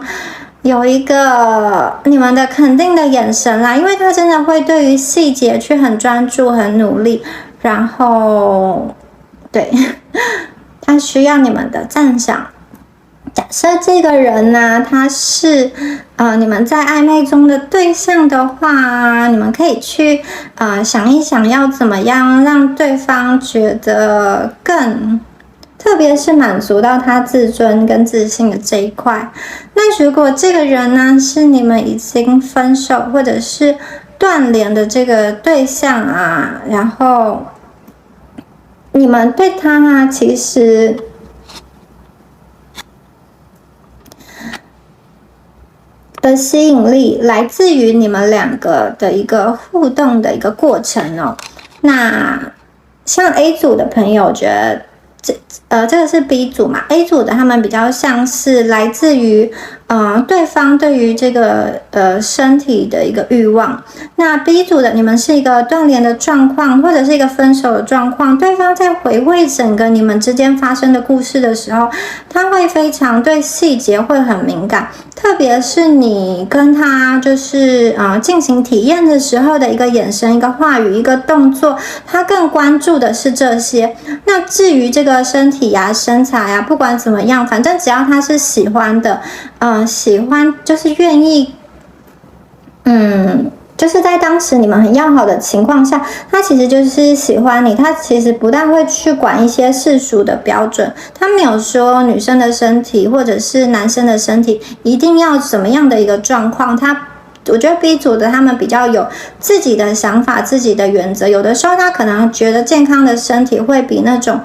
有一个你们的肯定的眼神啦，因为他真的会对于细节去很专注、很努力，然后对他需要你们的赞赏。假设这个人呢，他是你们在暧昧中的对象的话，你们可以去想一想要怎么样让对方觉得更，特别是满足到他自尊跟自信的这一块。那如果这个人呢是你们已经分手或者是断联的这个对象啊，然后你们对他啊，其实的吸引力来自于你们两个的一个互动的一个过程哦。那像 A 组的朋友，我觉得这个是 B 组嘛 ，A 组的他们比较像是来自于对方对于这个身体的一个欲望。那 B 组的你们是一个断联的状况，或者是一个分手的状况，对方在回味整个你们之间发生的故事的时候，他会非常对细节会很敏感，特别是你跟他就是进行体验的时候的一个眼神、一个话语、一个动作，他更关注的是这些。那至于这个身体啊、身材啊，不管怎么样，反正只要他是喜欢的，喜欢就是愿意，就是在当时你们很要好的情况下，他其实就是喜欢你，他其实不但会去管一些世俗的标准，他没有说女生的身体或者是男生的身体一定要怎么样的一个状况，我觉得 B 组的他们比较有自己的想法、自己的原则，有的时候他可能觉得健康的身体会比那种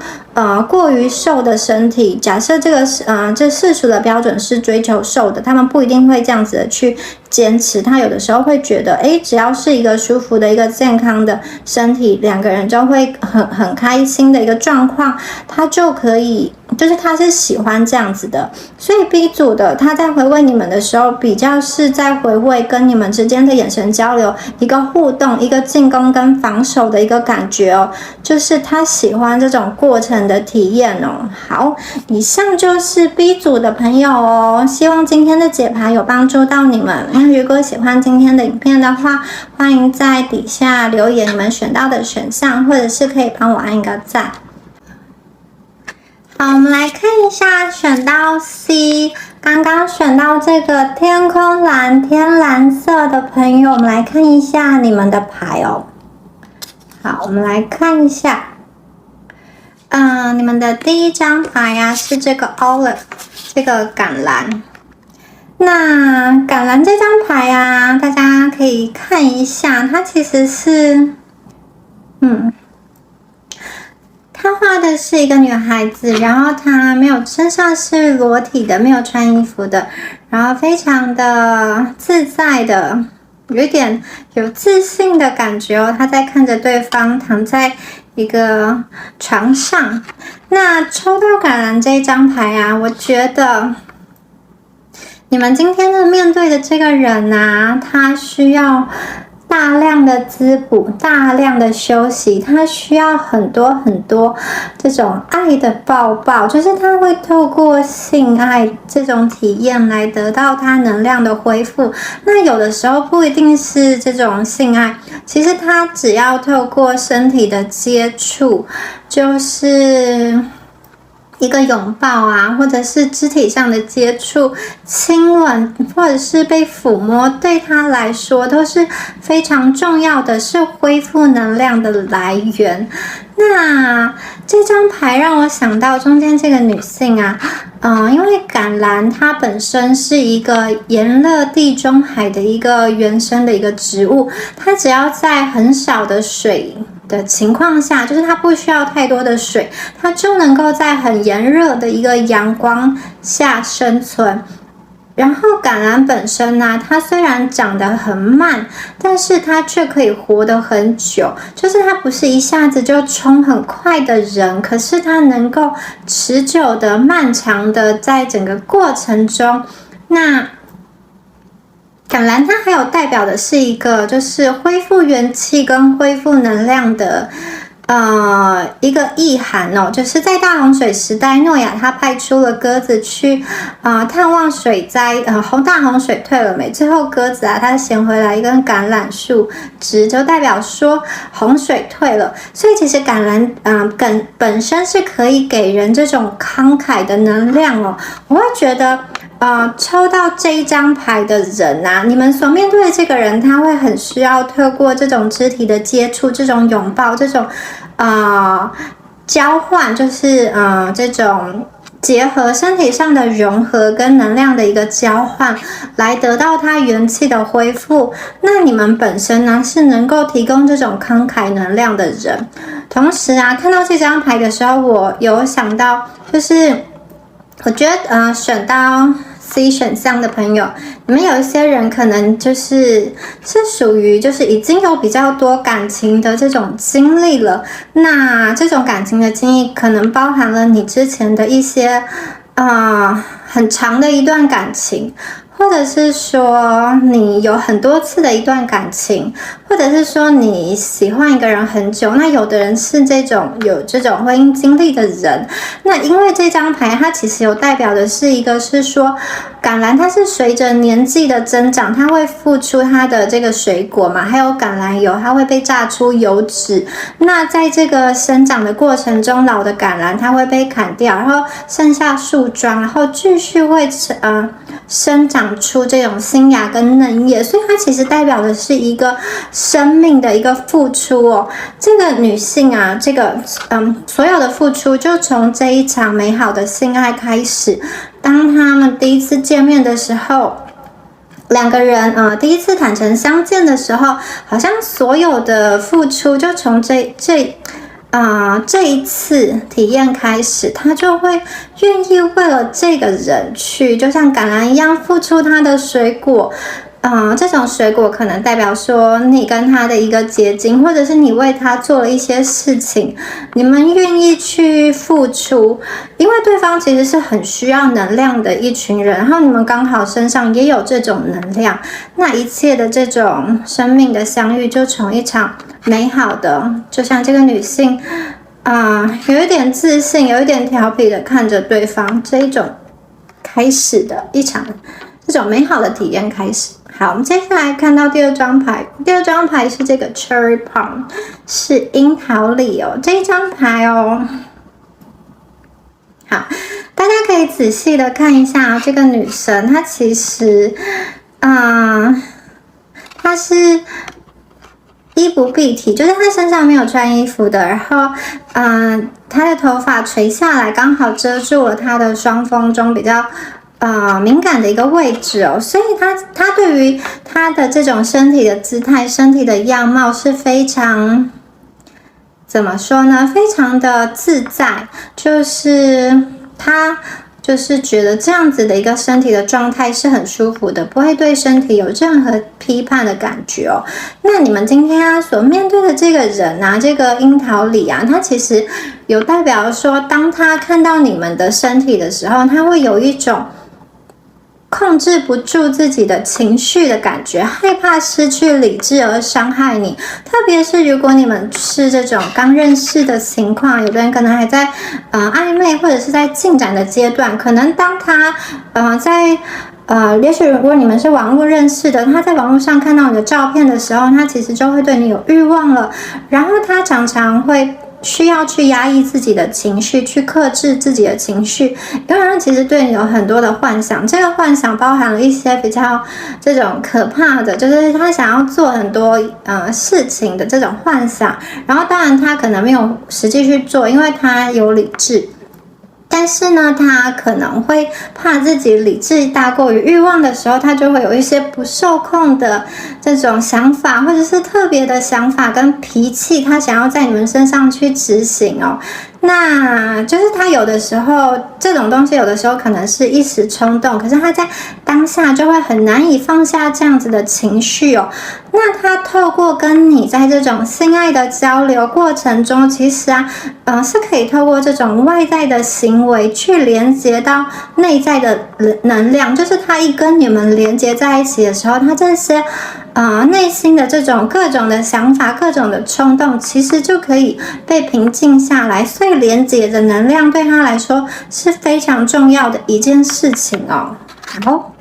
过于瘦的身体，假设这个这世俗的标准是追求瘦的，他们不一定会这样子的去坚持，他有的时候会觉得只要是一个舒服的一个健康的身体，两个人就会很开心的一个状况，他就可以就是他是喜欢这样子的，所以 B 组的他在回味你们的时候，比较是在回味跟你们之间的眼神交流，一个互动，一个进攻跟防守的一个感觉哦，就是他喜欢这种过程的体验哦。好，以上就是 B 组的朋友哦，希望今天的解牌有帮助到你们。那如果喜欢今天的影片的话，欢迎在底下留言你们选到的选项，或者是可以帮我按一个赞。好，我们来看一下选到 C， 刚刚选到这个天空蓝、天蓝色的朋友，我们来看一下你们的牌哦。好，我们来看一下，你们的第一张牌呀，是这个 Olive， 这个橄榄。那橄榄这张牌啊，大家可以看一下，它其实是，他画的是一个女孩子，然后她身上是裸体的，没有穿衣服的，然后非常的自在的，有一点有自信的感觉哦。她在看着对方躺在一个床上。那抽到橄榄这一张牌啊，我觉得你们今天的面对的这个人啊，他需要大量的滋补，大量的休息，他需要很多这种爱的抱抱，就是他会透过性爱这种体验来得到他能量的恢复。那有的时候不一定是这种性爱，其实他只要透过身体的接触，就是一个拥抱啊，或者是肢体上的接触、亲吻，或者是被抚摸，对他来说都是非常重要的，是恢复能量的来源。那这张牌让我想到中间这个女性啊，因为橄榄它本身是一个炎热地中海的一个原生的一个植物，它只要在很少的水的情况下，就是它不需要太多的水，它就能够在很炎热的一个阳光下生存。然后橄榄本身呢，它虽然长得很慢，但是它却可以活得很久，就是它不是一下子就冲很快的人，可是它能够持久的、漫长的在整个过程中。那橄榄它还有代表的是一个就是恢复元气跟恢复能量的一个意涵哦，就是在大洪水时代，诺亚他派出了鸽子去探望水灾，大洪水退了没？最后鸽子啊，它衔回来一根橄榄树枝，就代表说洪水退了。所以其实橄榄本身是可以给人这种慷慨的能量哦。我会觉得抽到这一张牌的人啊，你们所面对的这个人，他会很需要透过这种肢体的接触、这种拥抱、这种交换，就是这种结合身体上的融合跟能量的一个交换，来得到他元气的恢复。那你们本身呢，是能够提供这种慷慨能量的人。同时啊，看到这张牌的时候，我有想到，就是我觉得选到C 选项的朋友，你们有一些人可能是属于就是已经有比较多感情的这种经历了，那这种感情的经历可能包含了你之前的一些很长的一段感情，或者是说你有很多次的一段感情，或者是说你喜欢一个人很久。那有的人是有这种婚姻经历的人，那因为这张牌它其实有代表的是一个是说橄榄它是随着年纪的增长，它会付出它的这个水果嘛，还有橄榄油，它会被榨出油脂。那在这个生长的过程中，老的橄榄它会被砍掉，然后剩下树桩，然后继续会生长出这种新芽跟嫩叶，所以它其实代表的是一个生命的一个付出哦。这个女性啊，这个所有的付出就从这一场美好的性爱开始。当他们第一次见面的时候，两个人第一次坦诚相见的时候，好像所有的付出就从这一次体验开始，他就会愿意为了这个人去，就像橄榄一样付出他的水果，这种水果可能代表说你跟他的一个结晶，或者是你为他做了一些事情，你们愿意去付出，因为对方其实是很需要能量的一群人，然后你们刚好身上也有这种能量，那一切的这种生命的相遇就从一场美好的，就像这个女性有一点自信，有一点调皮的看着对方，这一种开始的一场这种美好的体验开始。好，我们接下来看到第二张牌，第二张牌是这个 Cherry Plum， 是樱桃李哦。这一张牌哦，好，大家可以仔细的看一下这个女生，她其实她是衣不蔽体，就是她身上没有穿衣服的，然后她的头发垂下来，刚好遮住了她的双峰中比较敏感的一个位置哦，所以他对于他的这种身体的姿态、身体的样貌是非常怎么说呢？非常的自在，就是他就是觉得这样子的一个身体的状态是很舒服的，不会对身体有任何批判的感觉哦。那你们今天所面对的这个人这个樱桃李他其实有代表说，当他看到你们的身体的时候，他会有一种控制不住自己的情绪的感觉，害怕失去理智而伤害你。特别是如果你们是这种刚认识的情况，有的人可能还在暧昧或者是在进展的阶段，可能当他也许如果你们是网络认识的，他在网络上看到你的照片的时候，他其实就会对你有欲望了，然后他常常会需要去压抑自己的情绪，去克制自己的情绪，因为他其实对你有很多的幻想，这个幻想包含了一些比较这种可怕的，就是他想要做很多事情的这种幻想，然后当然他可能没有实际去做，因为他有理智。但是呢，他可能会怕自己理智大过于欲望的时候，他就会有一些不受控的这种想法，或者是特别的想法跟脾气，他想要在你们身上去执行哦。那就是他有的时候这种东西，有的时候可能是一时冲动，可是他在当下就会很难以放下这样子的情绪哦。那他透过跟你在这种性爱的交流过程中，其实是可以透过这种外在的行为去连接到内在的能量，就是他一跟你们连接在一起的时候，他这些内心的这种各种的想法、各种的冲动，其实就可以被平静下来。所以连接的能量对他来说是非常重要的一件事情哦。好，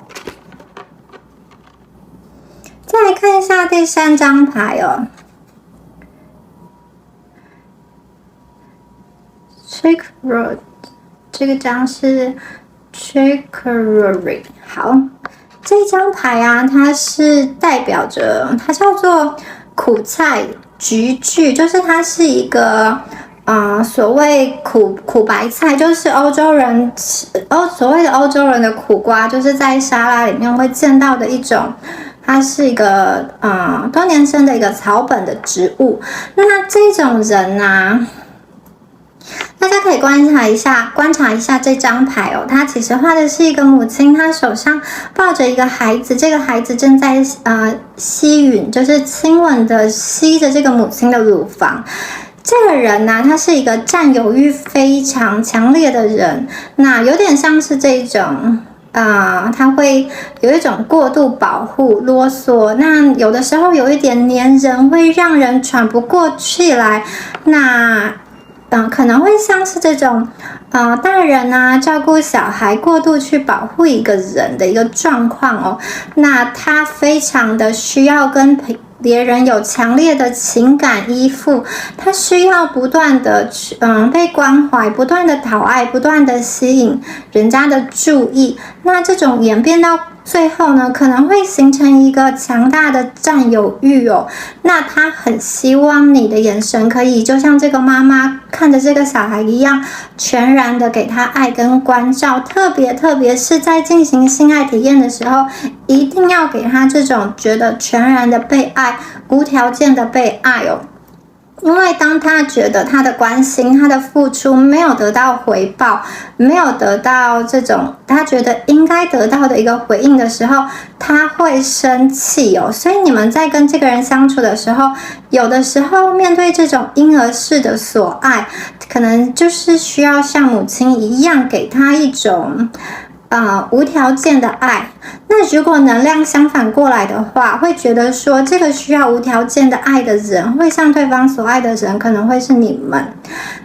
再来看一下第三张牌哦 ，Trick 这个张是 Trickery。好，这张牌它是代表着，它叫做苦菜菊苣，就是它是一个所谓苦白菜，就是欧洲人所谓的欧洲人的苦瓜，就是在沙拉里面会见到的一种。它是一个多年生的一个草本的植物。那这种人大家可以观察一下这张牌哦。它其实画的是一个母亲，她手上抱着一个孩子，这个孩子正在吸吮，就是亲吻的吸着这个母亲的乳房。这个人他是一个占有欲非常强烈的人，那有点像是这种。他会有一种过度保护、啰嗦，那有的时候有一点黏人，会让人喘不过气来。那可能会像是这种大人照顾小孩过度去保护一个人的一个状况哦。那他非常的需要跟别人有强烈的情感依附，他需要不断的被关怀，不断的讨爱，不断的吸引人家的注意。那这种演变到最后呢，可能会形成一个强大的占有欲哦。那他很希望你的眼神可以就像这个妈妈看着这个小孩一样，全然的给他爱跟关照，特别是在进行性爱体验的时候，一定要给他这种觉得全然的被爱，无条件的被爱哦。因为当他觉得他的关心、他的付出没有得到回报，没有得到这种他觉得应该得到的一个回应的时候，他会生气哦。所以你们在跟这个人相处的时候，有的时候面对这种婴儿式的所爱，可能就是需要像母亲一样给他一种无条件的爱。那如果能量相反过来的话，会觉得说这个需要无条件的爱的人，会向对方所爱的人可能会是你们。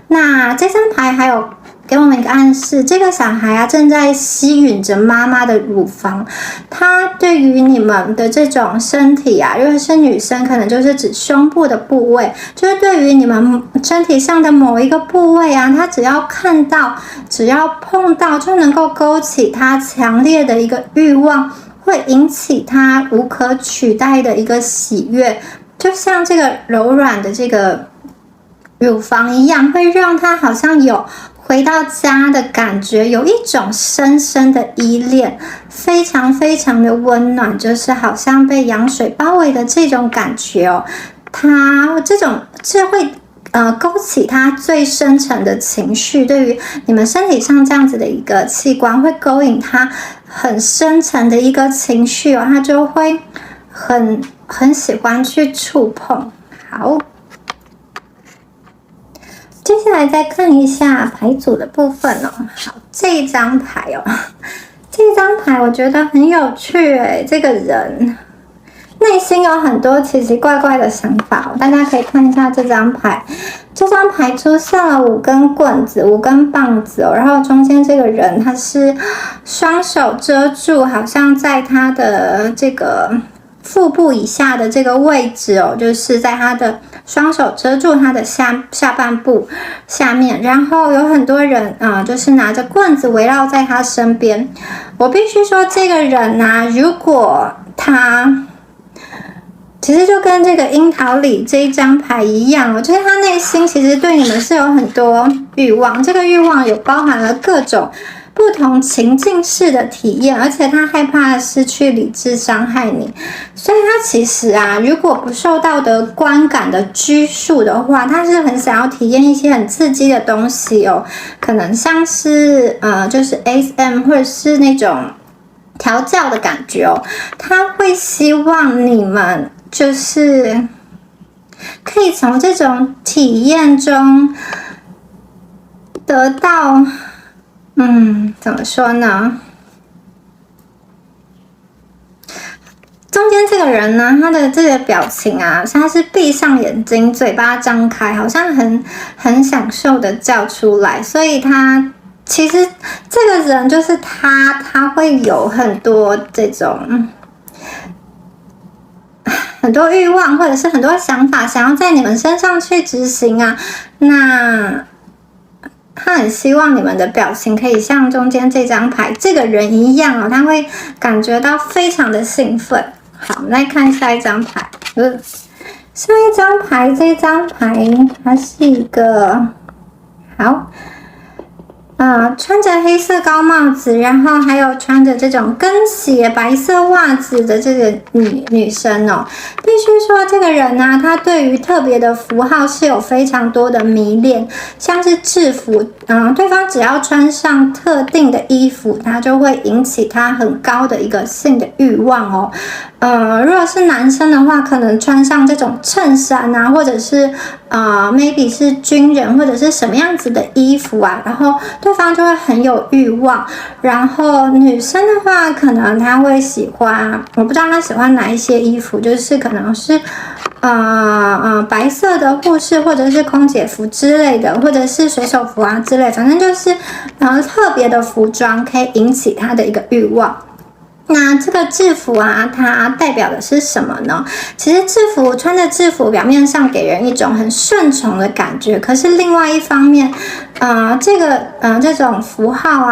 那这张牌还有给我们一个暗示，这个小孩啊正在吸吮着妈妈的乳房，他对于你们的这种身体啊，如果是女生可能就是指胸部的部位，就是对于你们身体上的某一个部位啊，他只要看到只要碰到就能够勾起他强烈的一个欲望，会引起他无可取代的一个喜悦，就像这个柔软的这个乳房一样，会让他好像有回到家的感觉，有一种深深的依恋，非常非常的温暖，就是好像被羊水包围的这种感觉哦。这会勾起他最深层的情绪，对于你们身体上这样子的一个器官，会勾引他很深层的一个情绪哦，他就会很喜欢去触碰。好。接下来再看一下牌组的部分哦。好，这一张牌哦，这张牌我觉得很有趣诶。这个人内心有很多奇奇怪怪的想法哦，大家可以看一下这张牌。这张牌出现了5根棍子、5根棒子哦，然后中间这个人他是双手遮住，好像在他的这个腹部以下的这个位置哦，就是在他的双手遮住他的下半部下面，然后有很多人就是拿着棍子围绕在他身边。我必须说，这个人啊，如果他其实就跟这个樱桃里这一张牌一样哦，就是他内心其实对你们是有很多欲望，这个欲望有包含了各种不同情境式的体验，而且他害怕失去理智伤害你，所以他其实啊，如果不受道德观感的拘束的话，他是很想要体验一些很刺激的东西哦，可能像是就是 SM 或者是那种调教的感觉哦，他会希望你们就是可以从这种体验中得到怎么说呢？中间这个人呢，他的这个表情啊，他是闭上眼睛，嘴巴张开，好像很享受的叫出来，所以他其实这个人就是他会有很多这种很多欲望，或者是很多想法，想要在你们身上去执行啊。那他很希望你们的表情可以像中间这张牌这个人一样哦，他会感觉到非常的兴奋。好，我们来看下一张牌。下一张牌，这张牌它是一个穿着黑色高帽子，然后还有穿着这种跟鞋白色袜子的这个女生哦，必须说这个人呢，他对于特别的符号是有非常多的迷恋，像是制服，对方只要穿上特定的衣服，他就会引起他很高的一个性的欲望哦。如果是男生的话，可能穿上这种衬衫啊，或者是maybe 是军人或者是什么样子的衣服啊，然后对方就会很有欲望。然后女生的话，可能她会喜欢，我不知道她喜欢哪一些衣服，就是可能是白色的护士或者是空姐服之类的，或者是水手服啊之类，反正就是特别的服装可以引起她的一个欲望。那这个制服啊，它代表的是什么呢？其实穿着制服表面上给人一种很顺从的感觉，可是另外一方面，这种符号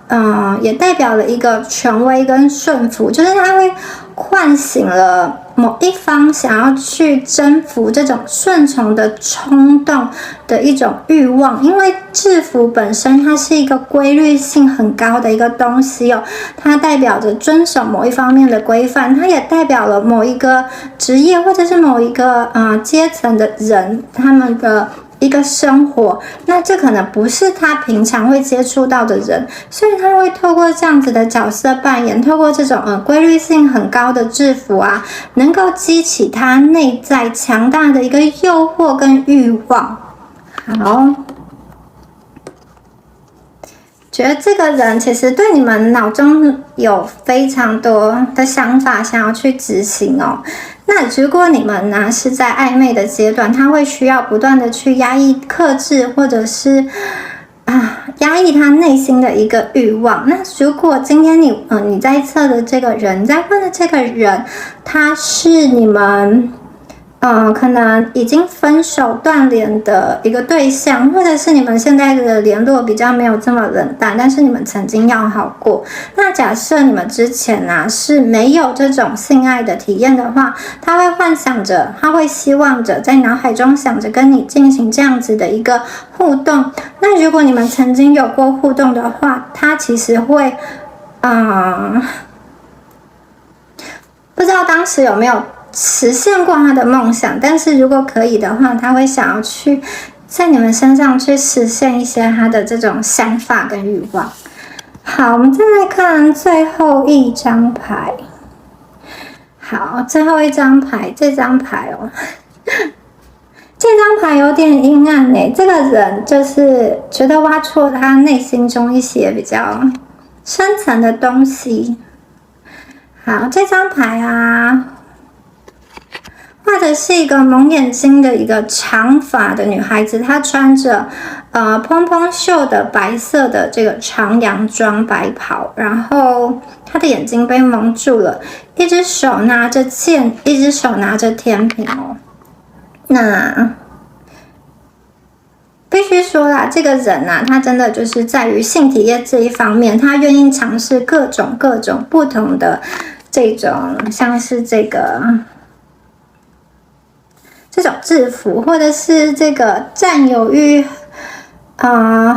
啊，也代表了一个权威跟顺服，就是它会唤醒了某一方想要去征服这种顺从的冲动的一种欲望，因为制服本身它是一个规律性很高的一个东西哦，它代表着遵守某一方面的规范，它也代表了某一个职业或者是某一个阶层的人他们的一个生活，那这可能不是他平常会接触到的人，所以他会透过这样子的角色扮演，透过这种规律性很高的制服啊，能够激起他内在强大的一个诱惑跟欲望。好，觉得这个人其实对你们脑中有非常多的想法想要去执行哦。那如果你们呢是在暧昧的阶段，他会需要不断的去压抑、克制，或者是压抑他内心的一个欲望。那如果今天你在测的这个人，你在问的这个人，他是你们可能已经分手断联的一个对象，或者是你们现在的联络比较没有这么冷淡，但是你们曾经要好过。那假设你们之前是没有这种性爱的体验的话，他会幻想着，他会希望着在脑海中想着跟你进行这样子的一个互动。那如果你们曾经有过互动的话，他其实会不知道当时有没有实现过他的梦想，但是如果可以的话，他会想要去在你们身上去实现一些他的这种想法跟欲望。好，我们再来看最后一张牌。好，最后一张牌，这张牌这张牌有点阴暗耶，这个人就是觉得挖出了他内心中一些比较深层的东西。好，这张牌画的是一个蒙眼睛的一个长发的女孩子，她穿着蓬蓬袖的白色的这个长洋装白袍，然后她的眼睛被蒙住了，一只手拿着剑，一只手拿着天平哦。那必须说啦，这个人他真的就是在于性体验这一方面，他愿意尝试各种不同的这种，像是这种制服，或者是这个占有欲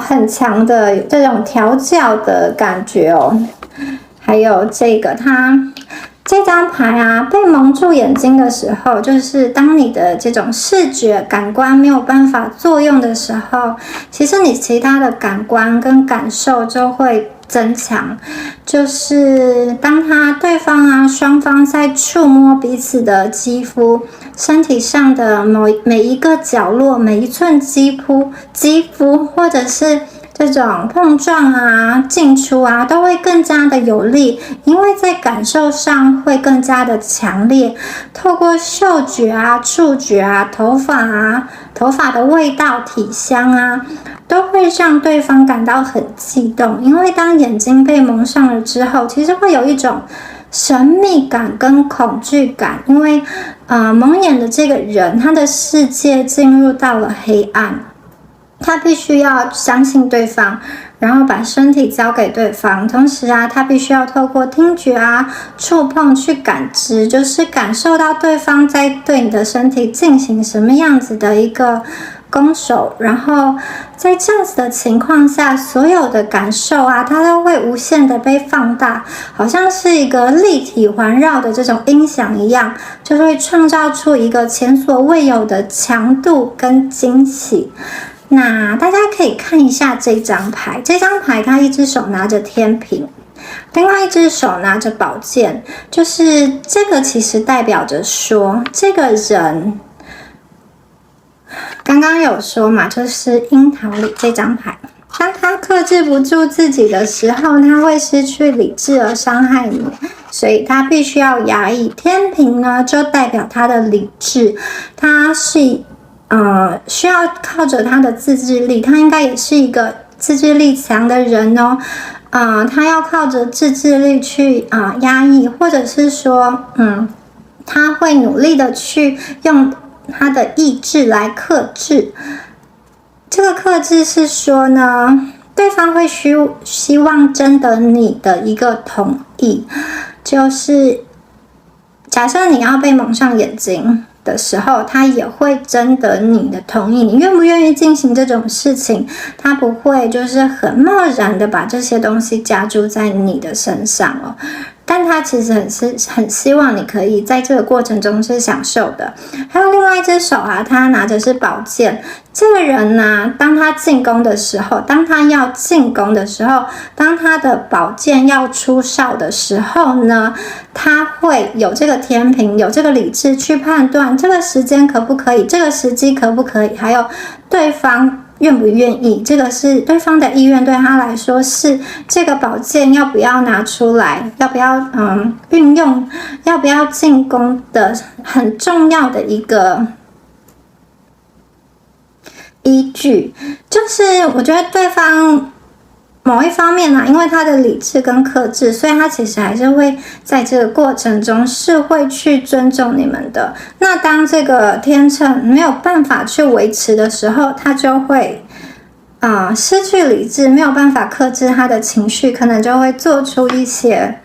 很强的这种调教的感觉哦。还有这张牌被蒙住眼睛的时候，就是当你的这种视觉感官没有办法作用的时候，其实你其他的感官跟感受就会增强。就是当对方双方在触摸彼此的肌肤，身体上的每一个角落，每一寸肌肤，或者是这种碰撞进出都会更加的有力，因为在感受上会更加的强烈。透过嗅觉触觉头发的味道、体香都会让对方感到很激动。因为当眼睛被蒙上了之后，其实会有一种神秘感跟恐惧感，因为蒙眼的这个人，他的世界进入到了黑暗。他必须要相信对方，然后把身体交给对方，同时他必须要透过听觉触碰去感知，就是感受到对方在对你的身体进行什么样子的一个攻守，然后在这样子的情况下，所有的感受它都会无限的被放大，好像是一个立体环绕的这种音响一样，就会创造出一个前所未有的强度跟惊喜。那大家可以看一下这张牌，他一只手拿着天平，另外一只手拿着宝剑，就是这个其实代表着说，这个人刚刚有说嘛，就是樱桃里这张牌，当他克制不住自己的时候，他会失去理智而伤害你，所以他必须要压抑。天平呢，就代表他的理智，他是需要靠着他的自制力，他应该也是一个自制力强的人哦。他要靠着自制力去压抑，或者是说，他会努力的去用他的意志来克制。这个克制是说呢，对方会希望征得你的一个同意，就是假设你要被蒙上眼睛的时候，他也会征得你的同意，你愿不愿意进行这种事情？他不会就是很贸然的把这些东西加注在你的身上哦。但他其实很希望你可以在这个过程中是享受的。还有另外一只手啊，他拿着是宝剑。这个人呢，当他进攻的时候，当他要进攻的时候，当他的宝剑要出鞘的时候呢，他会有这个天平，有这个理智去判断这个时间可不可以，这个时机可不可以，还有对方愿不愿意，这个是对方的意愿，对他来说是这个宝剑要不要拿出来，要不要运用，要不要进攻的很重要的一个依据。就是我觉得对方某一方面因为他的理智跟克制，所以他其实还是会在这个过程中是会去尊重你们的。那当这个天秤没有办法去维持的时候，他就会失去理智，没有办法克制他的情绪，可能就会做出一些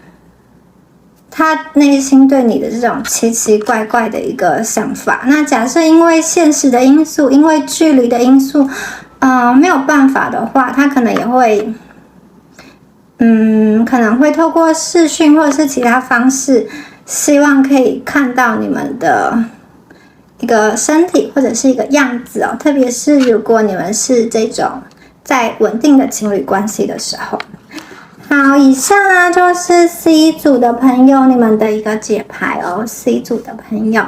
他内心对你的这种奇奇怪怪的一个想法。那假设因为现实的因素，因为距离的因素没有办法的话，他可能也会可能会透过视讯或者是其他方式，希望可以看到你们的一个身体或者是一个样子哦。特别是如果你们是这种在稳定的情侣关系的时候。好，以上就是 C 组的朋友你们的一个解牌哦。C 组的朋友，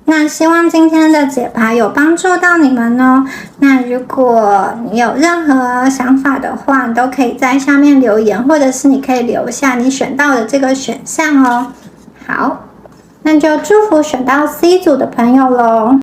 那希望今天的解牌有帮助到你们哦。那如果你有任何想法的话，你都可以在下面留言，或者是你可以留下你选到的这个选项哦。好，那就祝福选到 C 组的朋友咯。